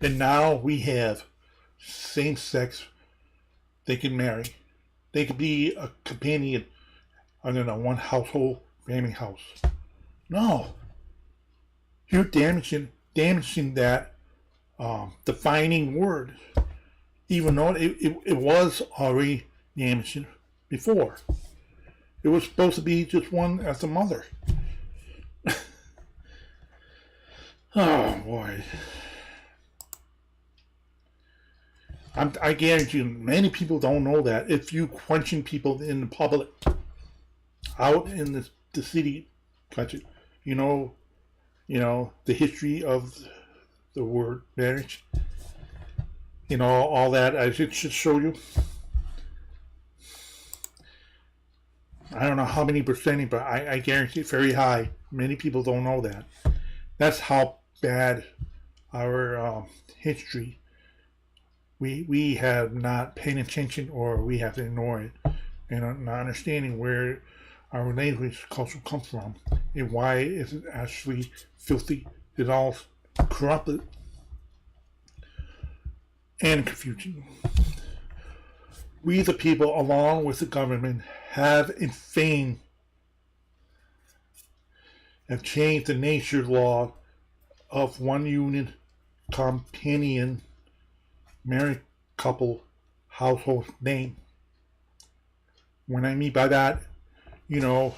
And now we have same-sex. They can marry. They could be a companion under one household, family house. No. You're damaging that defining word, even though it was already damaged before. It was supposed to be just one as a mother. Oh boy. I guarantee you, many people don't know that. If you question people in the public, out in the city, country, you know, the history of the word marriage, all that, I should show you. I don't know how many percentage, but I guarantee it's very high. Many people don't know that. That's how bad our history we have not paid attention, or we have to ignore it, and not understanding where our language culture comes from and why is it actually filthy. It's all corrupted and confusing. We, the people, along with the government, have in vain have changed the nature law of one unit companion married couple household name. What I mean by that, you know,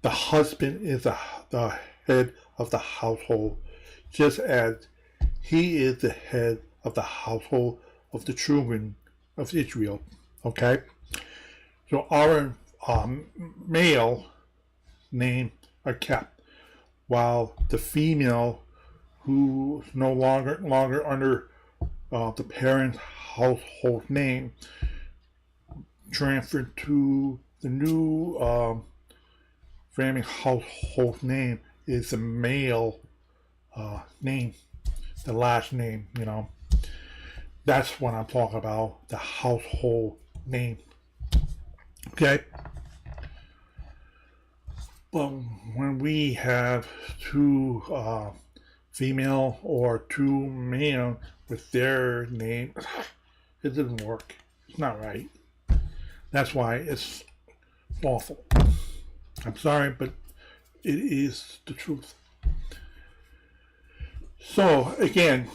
the husband is the head of the household, just as he is the head of the household of the children of Israel. Okay? So our male name are kept, while the female, who is no longer under the parent's household name, transferred to the new family household name is the male name, the last name, you know. That's what I'm talking about, the household name. Okay? But when we have two female or two male with their name, it doesn't work. It's not right. That's why it's awful. I'm sorry, but it is the truth. So, again,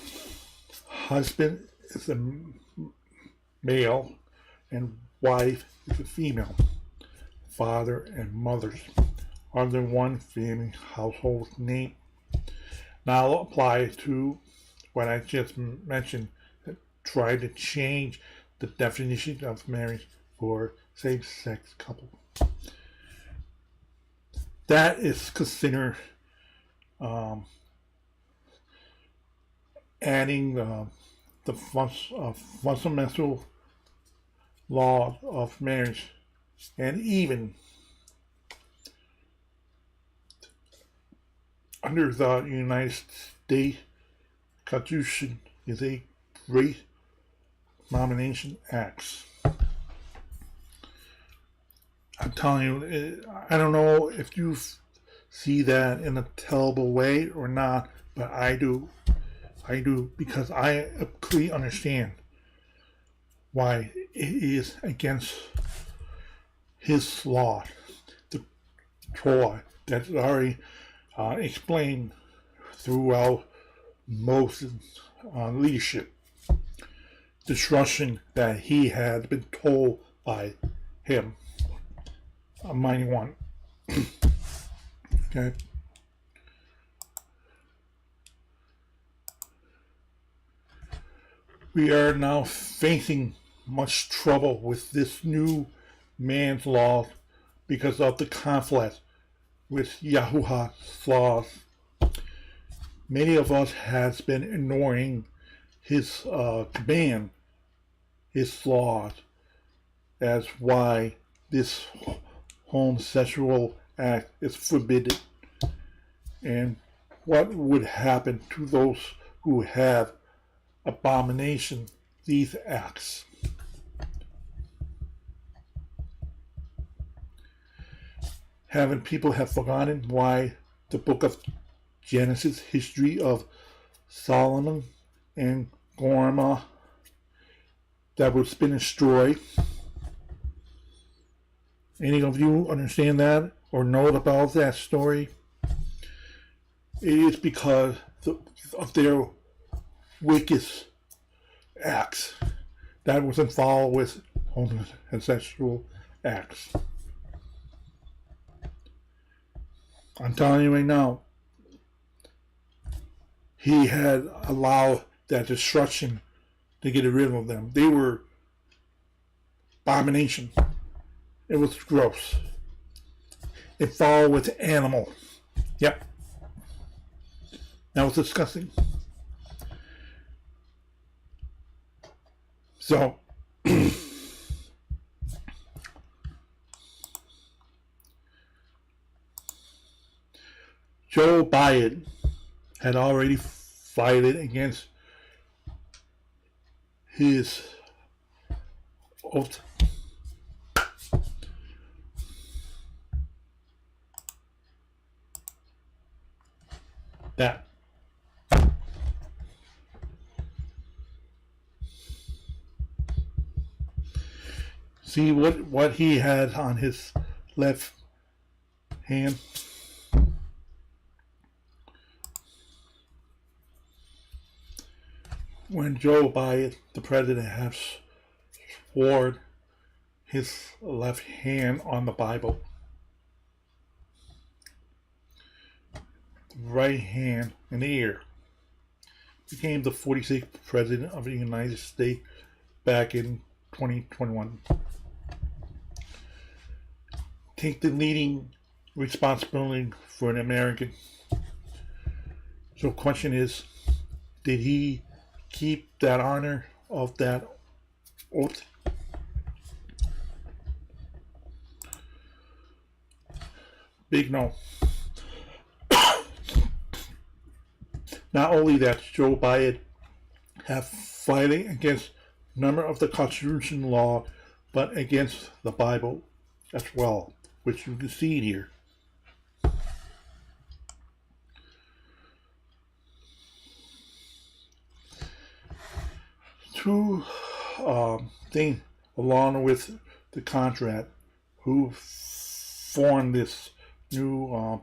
husband is a male and wife is a female. Father and mothers are the one family household name. Now I'll apply to what I just mentioned, try to change the definition of marriage for same-sex couple. That is considered adding the fundamental law of marriage, and even under the United States Constitution is a Great Nomination Act. I'm telling you, I don't know if you see that in a tellable way or not, but I do. I do, because I clearly understand why it is against his law, the Torah, that's already explained throughout Moses' leadership. Destruction that he had been told by him, a mighty one. Okay. We are now facing much trouble with this new man's law because of the conflict with YAH's laws. Many of us has been ignoring his command, his laws, as why this homosexual act is forbidden, and what would happen to those who have abomination these acts. Haven't people have forgotten why the book of Genesis, history of Solomon and Gomorrah, that was been destroyed? Any of you understand that or know about that story? It is because of their wicked acts that was involved with homosexual acts. I'm telling you right now, he had allowed that destruction to get rid of them. They were abomination. It was gross. It followed with animal. Yep. That was disgusting. So, Joe Biden had already fighted against his oath. That. See what he had on his left hand? When Joe Biden, the president, has sworn his left hand on the Bible, the right hand in the ear, became the 46th president of the United States back in 2021. Take the leading responsibility for an American. So the question is, did he keep that honor of that oath? Big no. Not only that, Joe Biden have fighting against a number of the Constitution law, but against the Bible as well, which you can see here. Two things along with the contract who formed this new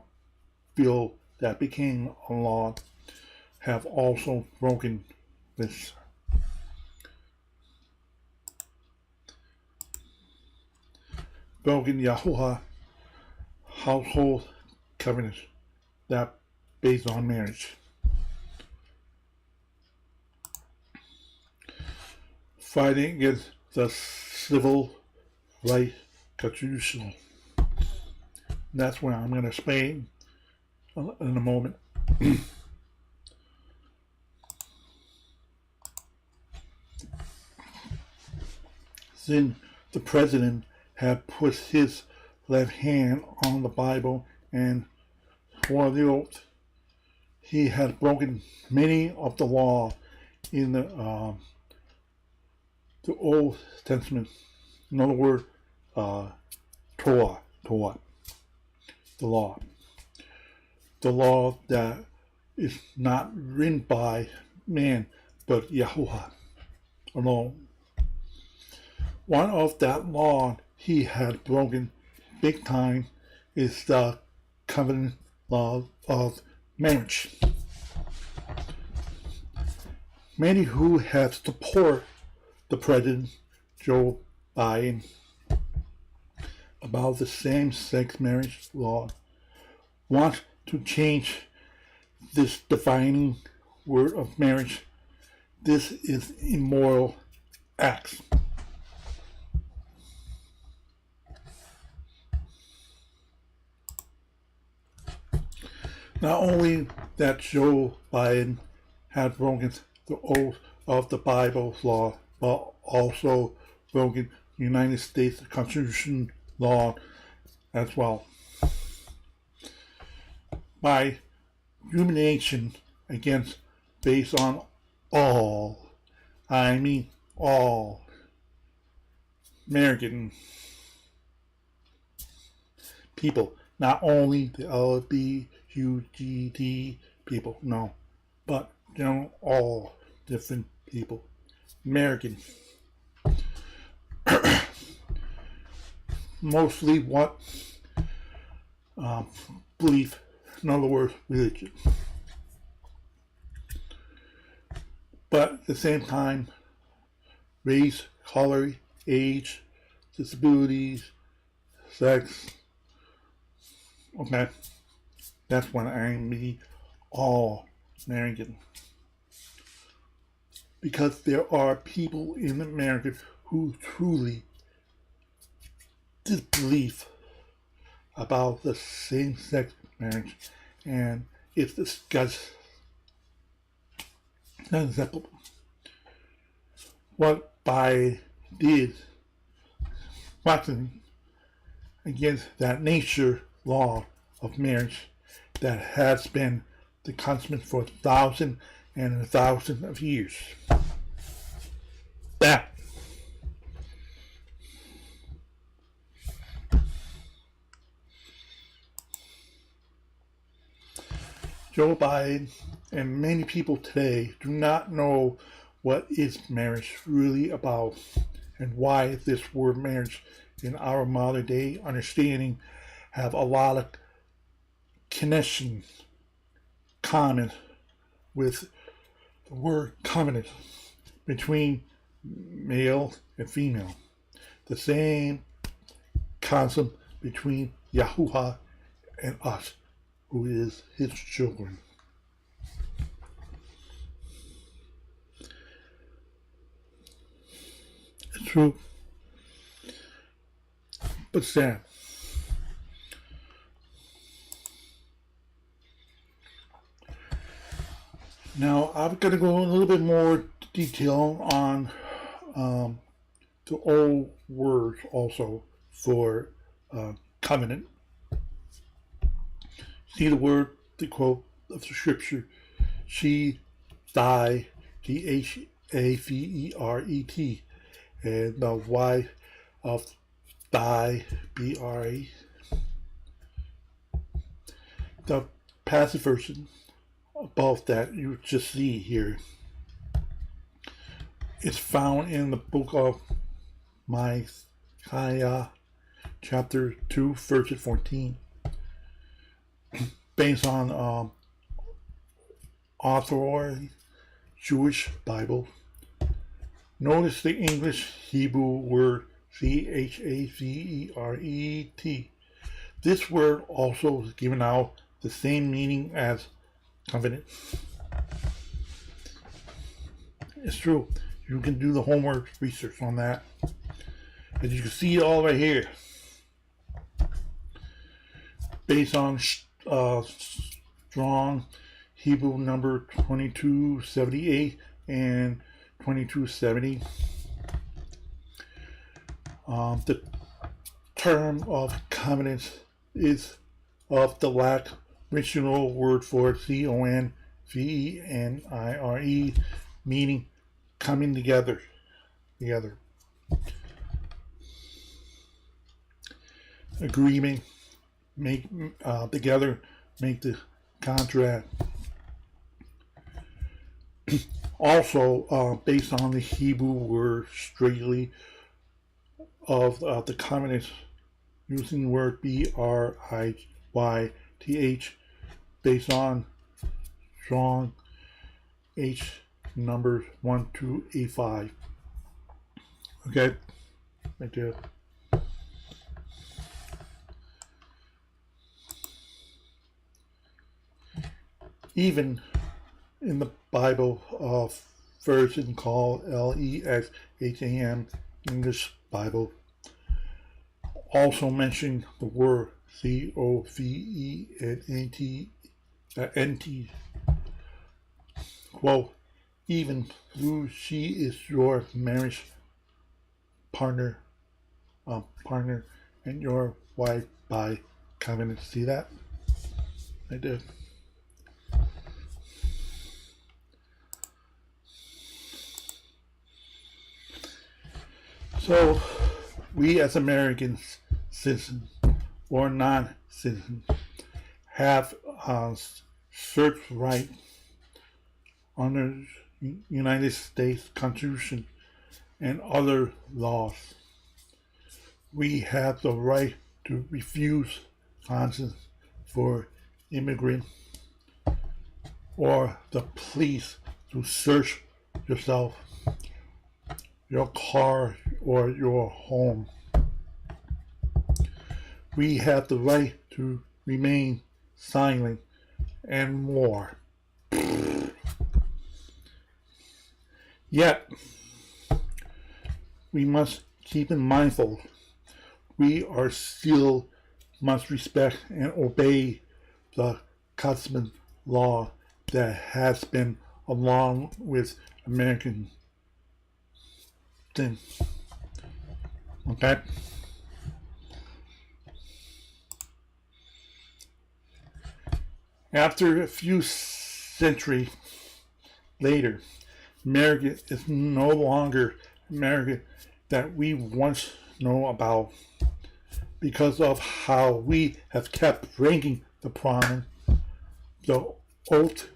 bill that became a law have also broken this. Broken YAH household covenants that based on marriage. Fighting against the civil rights constitutional. That's where I'm going to explain in a moment. Then the president had put his left hand on the Bible and swore the oath. He had broken many of the law in the Old Testament. In other words, Torah, the law that is not written by man, but Yahuwah alone. One of that law he had broken big time is the covenant law of marriage. Many who have support the President Joe Biden about the same-sex marriage law want to change this defining word of marriage. This is immoral acts. Not only that Joe Biden had broken the oath of the Bible law, but also broken the United States Constitution law as well. By discrimination against based on all, I mean all, American people, not only the LGBT people, no, but all different people. American. Mostly what belief, in other words, religion. But at the same time, race, color, age, disabilities, sex. Okay, that's when I mean all American. Because there are people in America who truly disbelieve about the same-sex marriage, and it's disgusting. Not acceptable. What Biden did, fighting against that nature law of marriage that has been the constant for thousands and thousands of years. that. Joe Biden and many people today do not know what is marriage really about and why this word marriage in our modern day understanding have a lot of connection common with the word covenant between male and female. The same concept between Yahuwah and us, who is his children. It's true, but sad. Now, I'm going to go in a little bit more detail on the old words also for covenant. See the word, the quote of the scripture, she, thy, Dhaveret, and the wife of thy, Bra. The passive version above that you just see here is found in the book of YAH, chapter 2, verse 14, based on authority Jewish Bible. Notice the English Hebrew word Chaveret. This word also is given out the same meaning as covenant. It's true. You can do the homework research on that. As you can see it all right here. Based on strong Hebrew number 2278 and 2270. The term of covenant is of the Latin original word for convenire, meaning coming together. Agreement, make together, make the contract. Also, based on the Hebrew word straightly of the covenant, using the word BRIYTH, based on strong H numbers 1285. Okay, right there. Even in the Bible version called LEXHAM, English Bible, also mention the word COVENT. Quote, even though she is your marriage partner and your wife by covenant. See that? I did. So, we as Americans, citizens or non-citizens, have search right under United States Constitution and other laws. We have the right to refuse consent for immigrants or the police to search yourself, your car, or your home. We have the right to remain silent and more. Yet, we must keep in mindful we are still must respect and obey the custom law that has been along with American thing. Okay? After a few centuries later, America is no longer America that we once know about because of how we have kept breaking the promise, the oath,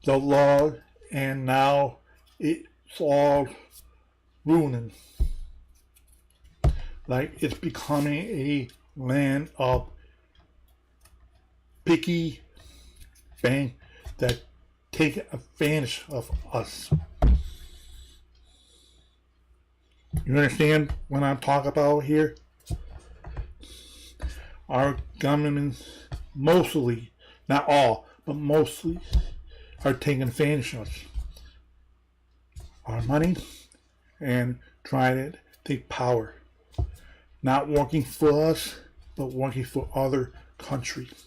the law, and now it's all ruining. Like it's becoming a land of picky bank that take advantage of us. You understand what I'm talking about here? Our governments mostly, not all, but mostly are taking advantage of us. Our money and trying to take power. Not working for us, but working for other countries.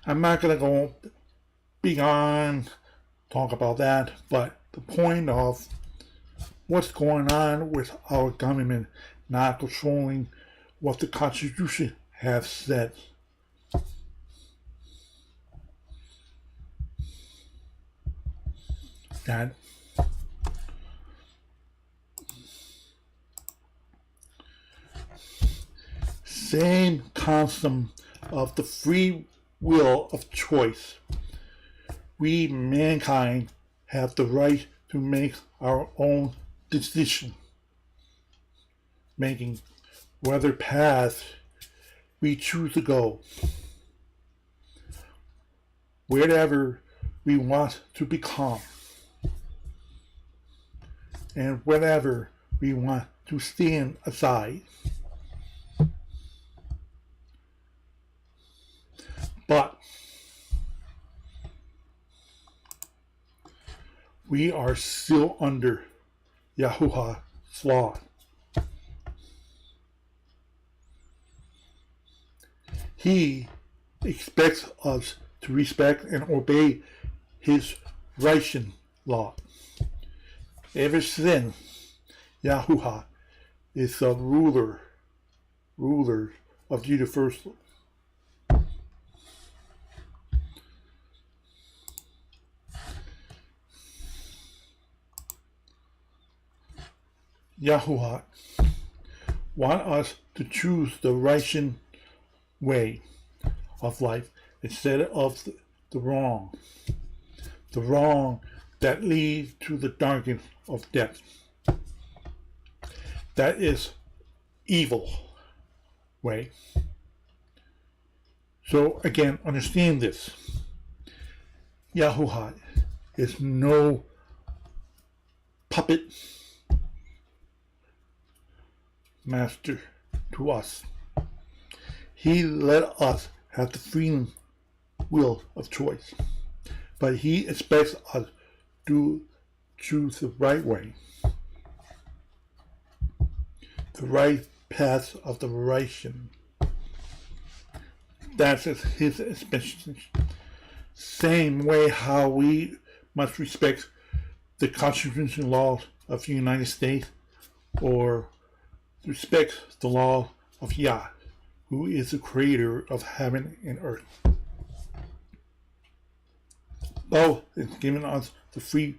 I'm not going to go beyond talk about that, but the point of what's going on with our government not controlling what the Constitution has said. That same concept of the free will of choice. We, mankind, have the right to make our own decision making whether path we choose to go, wherever we want to become, and whenever we want to stand aside. But we are still under YAH's law. He expects us to respect and obey his righteous law. Ever since YAH is the ruler of the universe. YAH want us to choose the righteous way of life instead of the wrong that leads to the darkness of death. That is evil way. So again, understand this. YAH is no puppet master to us. He let us have the freedom will of choice, but he expects us to choose the right way, the right path of the righteous. That's his expectation. Same way how we must respect the constitutional laws of the United States or respect the law of YAH, who is the creator of heaven and earth. Both is giving us the free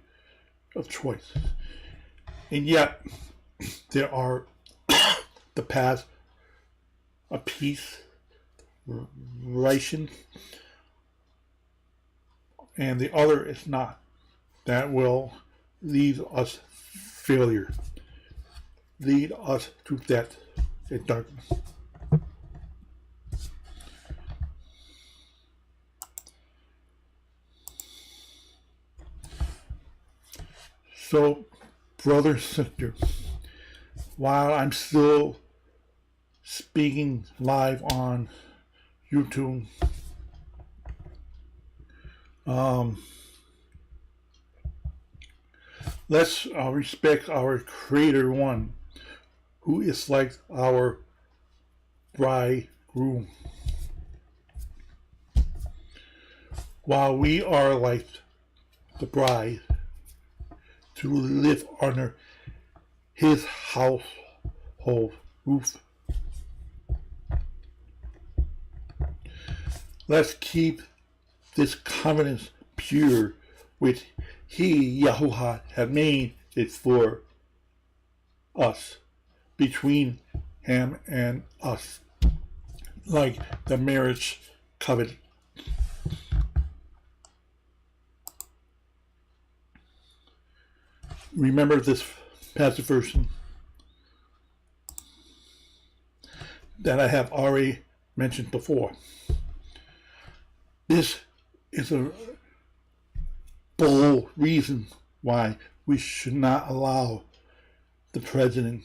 of choice. And yet, there are the paths of peace, righteousness, and the other is not. That will lead us failure, lead us to death and darkness. So, brother, sister, while I'm still speaking live on YouTube, let's respect our Creator One, who is like our bridegroom. While we are like the bride, to live under his household roof. Let's keep this covenant pure with He, Yahuwah, have made it for us, between him and us, like the marriage covenant. Remember this passage verse that I have already mentioned before. This is a bold reason why we should not allow the president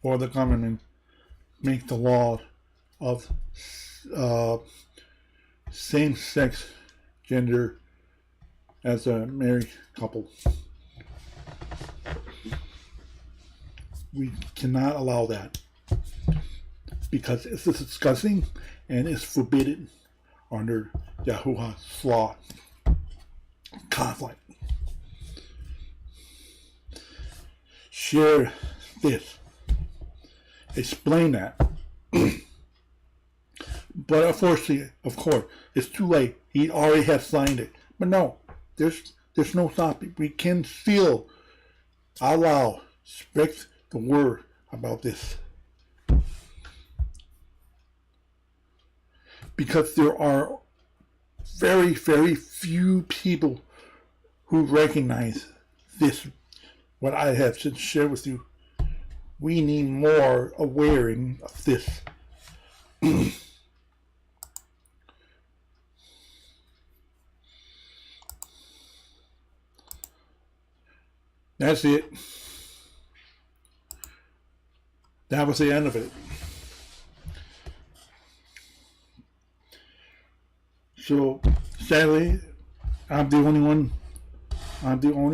or the government make the law of same-sex gender as a married couple. We cannot allow that because it's disgusting and it's forbidden under Yahuwah's law. Conflict. Share this. Explain that. But unfortunately, of course, it's too late. He already has signed it. But no, there's no stopping. We can still allow, speak the word about this. Because there are very, very few people who recognize this, what I have just shared with you. We need more awareness of this. That's it. That was the end of it. So sadly, I'm the only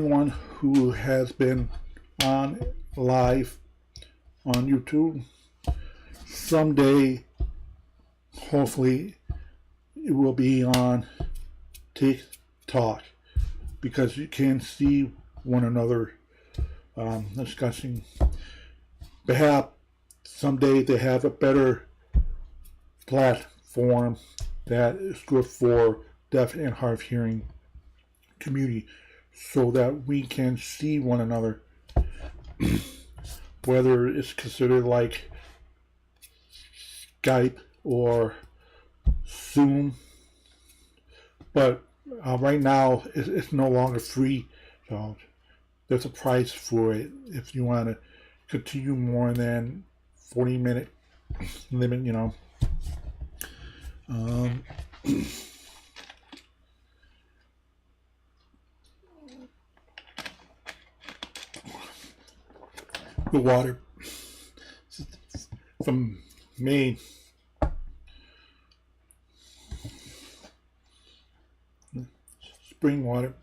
one who has been on live on YouTube. Someday, hopefully, it will be on TikTok because you can see one another discussing. Perhaps someday they have a better platform that is good for deaf and hard of hearing community so that we can see one another. Whether it's considered like Skype or Zoom. But right now, it's no longer free. So there's a price for it if you want to continue more than 40-minute limit, you know. The water from Maine. Spring water.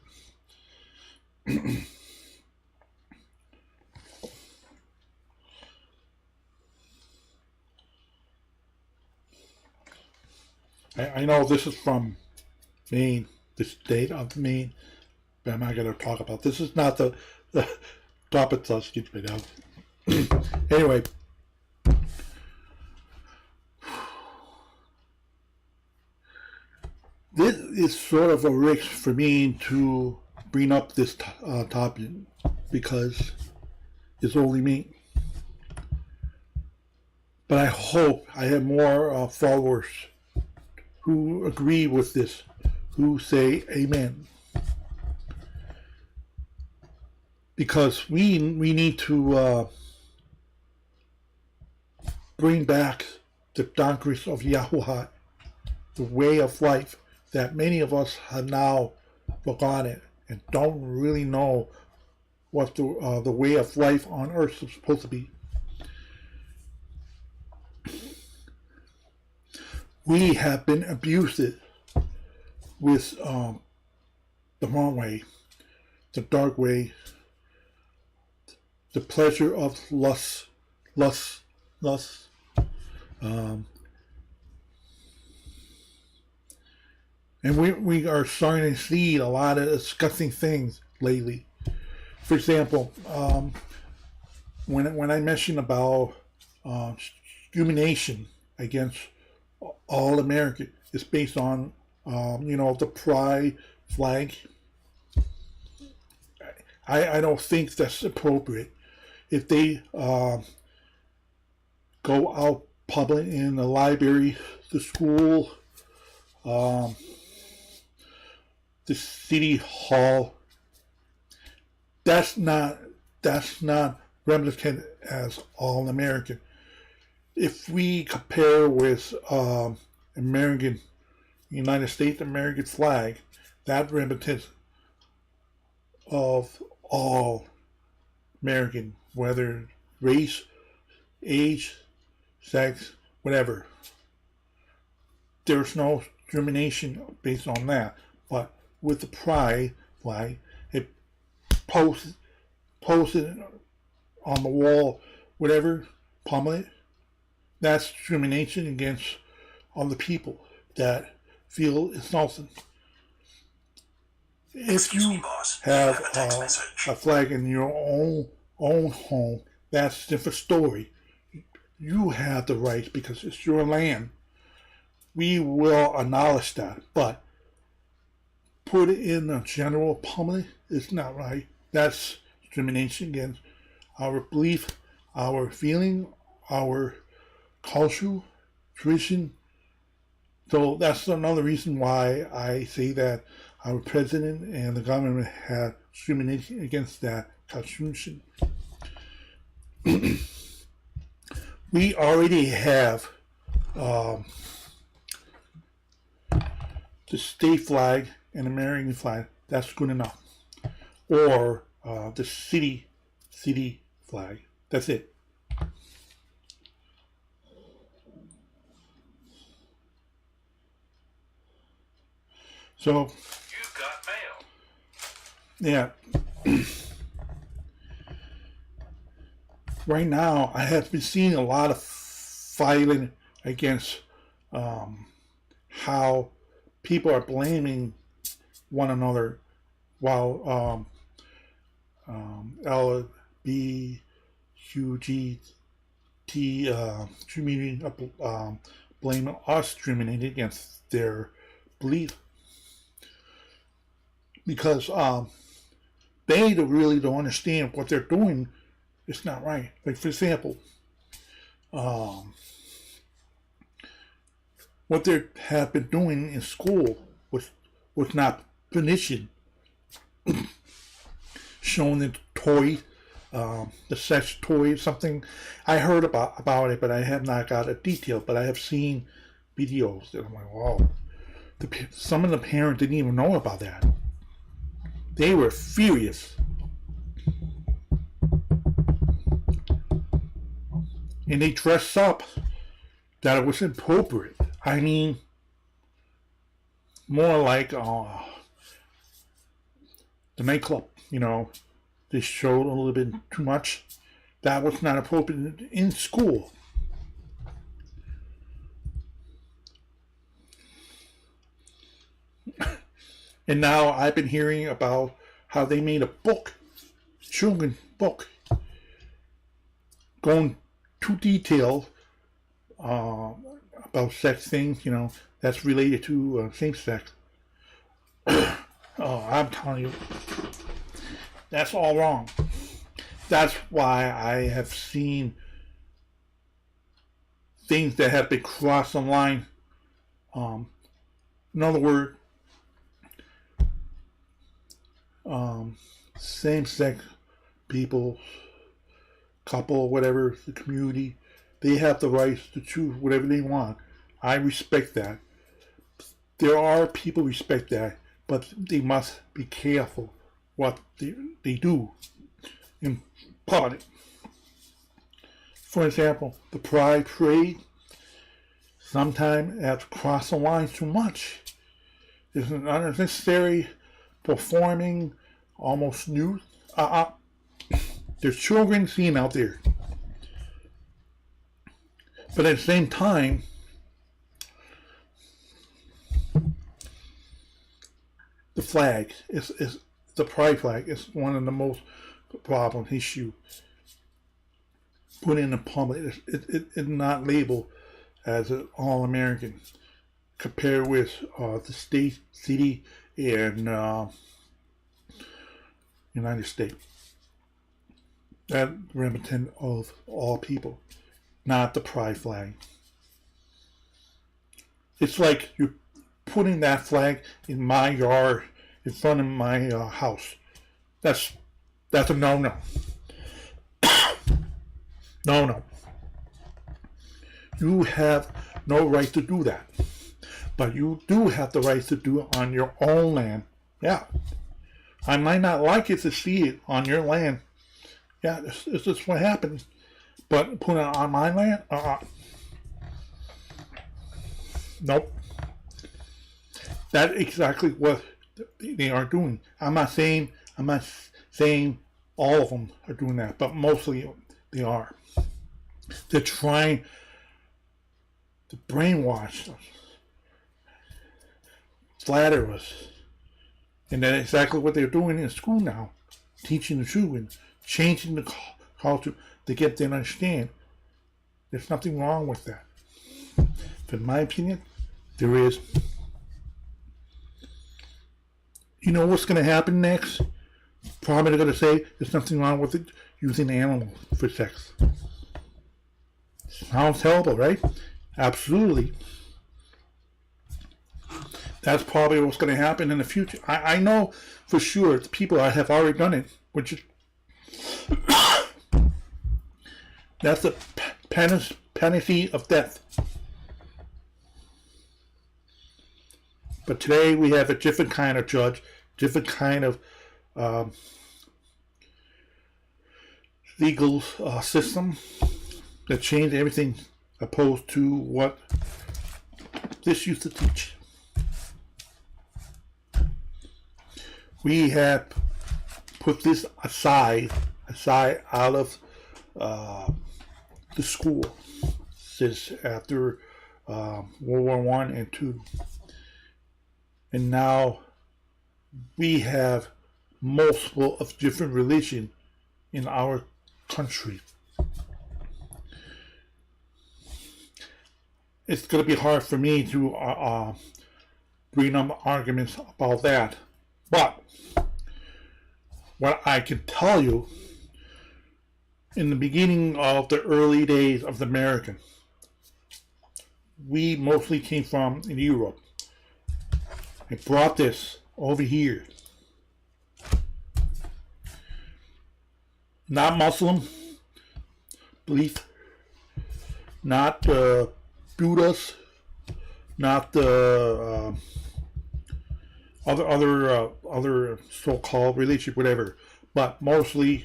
I know this is from Maine, the state of Maine, but I'm not going to talk about this. Is not the topic, so excuse me now. Anyway, this is sort of a risk for me to bring up this topic because it's only me. But I hope I have more followers who agree with this, who say amen. Because we need to bring back the doctrines of Yahuwah, the way of life that many of us have now forgotten and don't really know what the way of life on earth is supposed to be. We have been abused with the wrong way, the dark way, the pleasure of lust. And we are starting to see a lot of disgusting things lately. For example, when I mentioned about discrimination against all American, it's based on the pride flag. I don't think that's appropriate. If they go out public in the library, the school, um, the city hall, that's not represented as all American. If we compare with American United States American flag, that represents of all American, whether race, age, sex, whatever. There's no discrimination based on that. But with the pride flag, it posted on the wall, whatever, public, that's discrimination against other people that feel insulted. If you have a flag in your own home, that's a different story. You have the right because it's your land. We will acknowledge that, but put it in the general public, it's not right. That's discrimination against our belief, our feeling, our culture, tradition. So that's another reason why I say that our president and the government had discrimination against that constitution. We already have the state flag and American flag. That's good enough. Or the city flag. That's it. So you've got mail. Yeah. Right now, I have been seeing a lot of fighting against how people are blaming one another while LBQGT community blaming us discriminating against their belief. Because they really don't understand what they're doing. It's not right. Like, for example, what they have been doing in school was not permission. Showing the toy, the sex toy, something. I heard about it, but I have not got a detail. But I have seen videos, and I'm like, wow. Some of the parents didn't even know about that. They were furious. And they dressed up that it was inappropriate. I mean, more like the nightclub, they showed a little bit too much. That was not appropriate in school. And now I've been hearing about how they made a book, children's book, going too detailed about sex things, that's related to same sex. I'm telling you, that's all wrong. That's why I have seen things that have been crossed the line. In other words, same-sex people, couple, whatever, the community, they have the right to choose whatever they want. I respect that. There are people who respect that, but they must be careful what they do in public. For example, the Pride Parade sometimes has crossed the line too much. It's an unnecessary performing, almost nude. There's children seen out there. But at the same time, the flag is the pride flag is one of the most problem issue. Put in the public, it's not labeled as an all-American compared with the state, city, and United States. That representative of all people, not the pride flag. It's like you're putting that flag in my yard, in front of my house. That's a no-no. No. You have no right to do that. But you do have the right to do it on your own land. Yeah. I might not like it to see it on your land. Yeah, this is what happens. But put it on my land? Nope. That's exactly what they are doing. I'm not saying all of them are doing that, but mostly they are. They're trying to brainwash us, flatter us. And that's exactly what they're doing in school now. Teaching the children, changing the culture to get them to understand. There's nothing wrong with that. But in my opinion, there is. You know what's going to happen next? Probably going to say there's nothing wrong with it using animals for sex. Sounds terrible, right? Absolutely. That's probably what's going to happen in the future. I know for sure the people have already done it, which is that's the penalty of death. But today we have a different kind of judge, different kind of legal system that changed everything opposed to what this used to teach. We have put this aside out of the school since after World War I and II. And now we have multiple of different religion in our country. It's going to be hard for me to bring up arguments about that. But what I can tell you, in the beginning of the early days of the American, we mostly came from in Europe. I brought this over here. Not Muslim belief, not Buddhas, not the other so-called religion, whatever, but mostly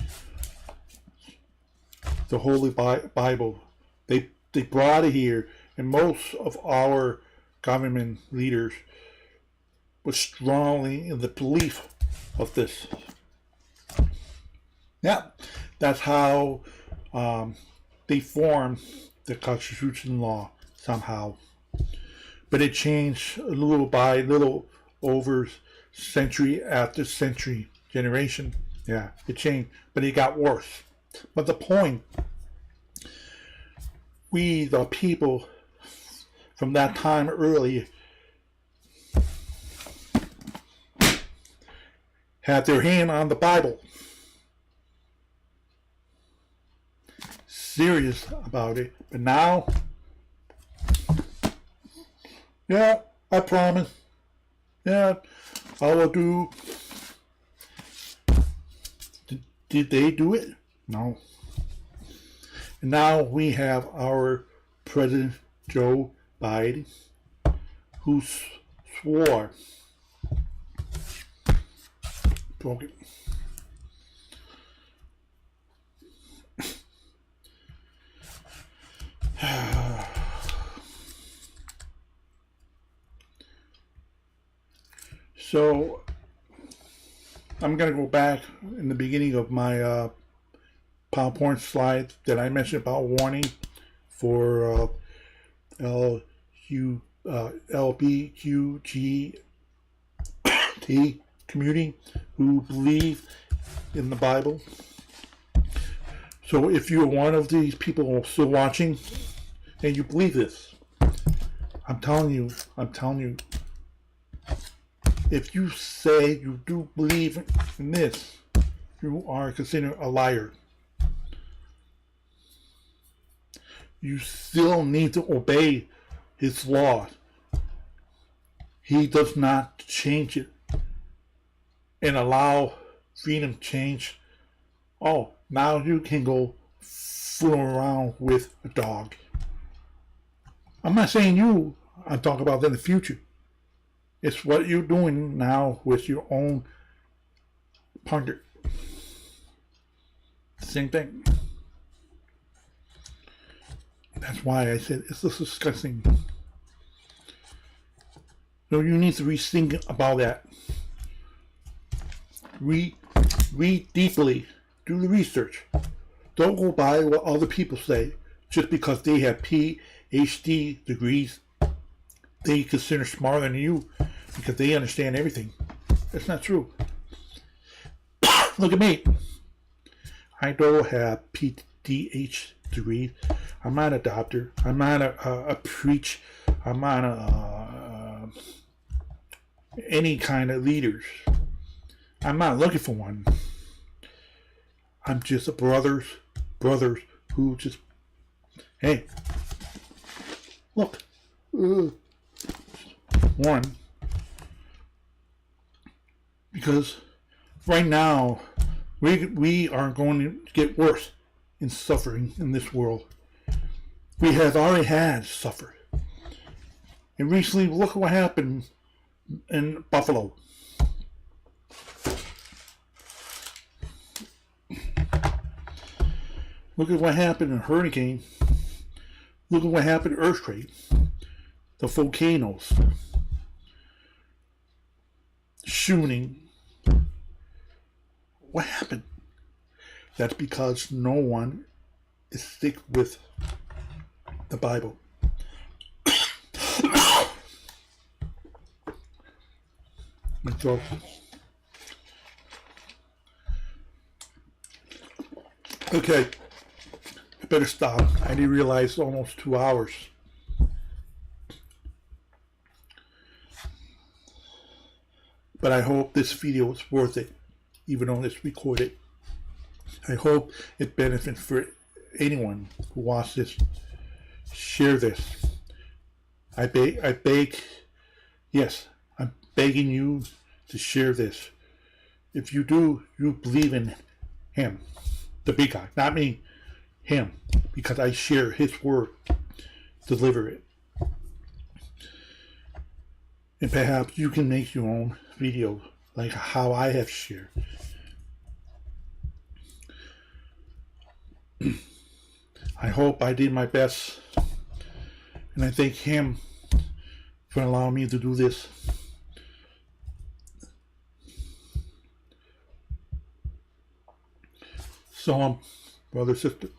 the Holy Bible. They brought it here, and most of our government leaders were strongly in the belief of this. Yeah, that's how they formed the Constitution law somehow. But it changed little by little over century after century, generation. Yeah, it changed, but it got worse. But the point, we, the people from that time early, had their hand on the Bible. Serious about it. But now, yeah, I promise. Yeah, I will do. Did they do it? No. And now we have our President Joe Biden, who swore, broke it. So I'm going to go back in the beginning of my PowerPoint slide that I mentioned about warning for LBQGT community who believe in the Bible. So if you're one of these people still watching and you believe this, I'm telling you, if you say you do believe in this, you are considered a liar. You still need to obey his laws. He does not change it and allow freedom to change. Oh, now you can go fool around with a dog. I'm not saying you. I'm talking about in the future. It's what you're doing now with your own partner. Same thing. That's why I said it's just disgusting. So you need to rethink about that. Read deeply. Do the research. Don't go by what other people say just because they have PhD degrees. They consider smarter than you because they understand everything. That's not true. Look at me. I don't have PhD degrees. I'm not a doctor. I'm not a preach. I'm not any kind of leaders. I'm not looking for one. I'm just a brothers who just, hey, look, one, because right now we are going to get worse in suffering in this world. We have already had suffered. And recently, look at what happened in Buffalo. Look at what happened in hurricane. Look at what happened in earthquake. The volcanoes. Shooting. What happened? That's because no one is stick with the Bible. So, okay, I better stop. I didn't realize almost 2 hours. But I hope this video is worth it, even though it's recorded. I hope it benefits for anyone who wants this. Share this. I beg, yes, I'm begging you to share this. If you do, you believe in him, the big guy, not me, him, because I share his word, deliver it. And perhaps you can make your own video like how I have shared. I hope I did my best, and I thank him for allowing me to do this. So, brother, sister,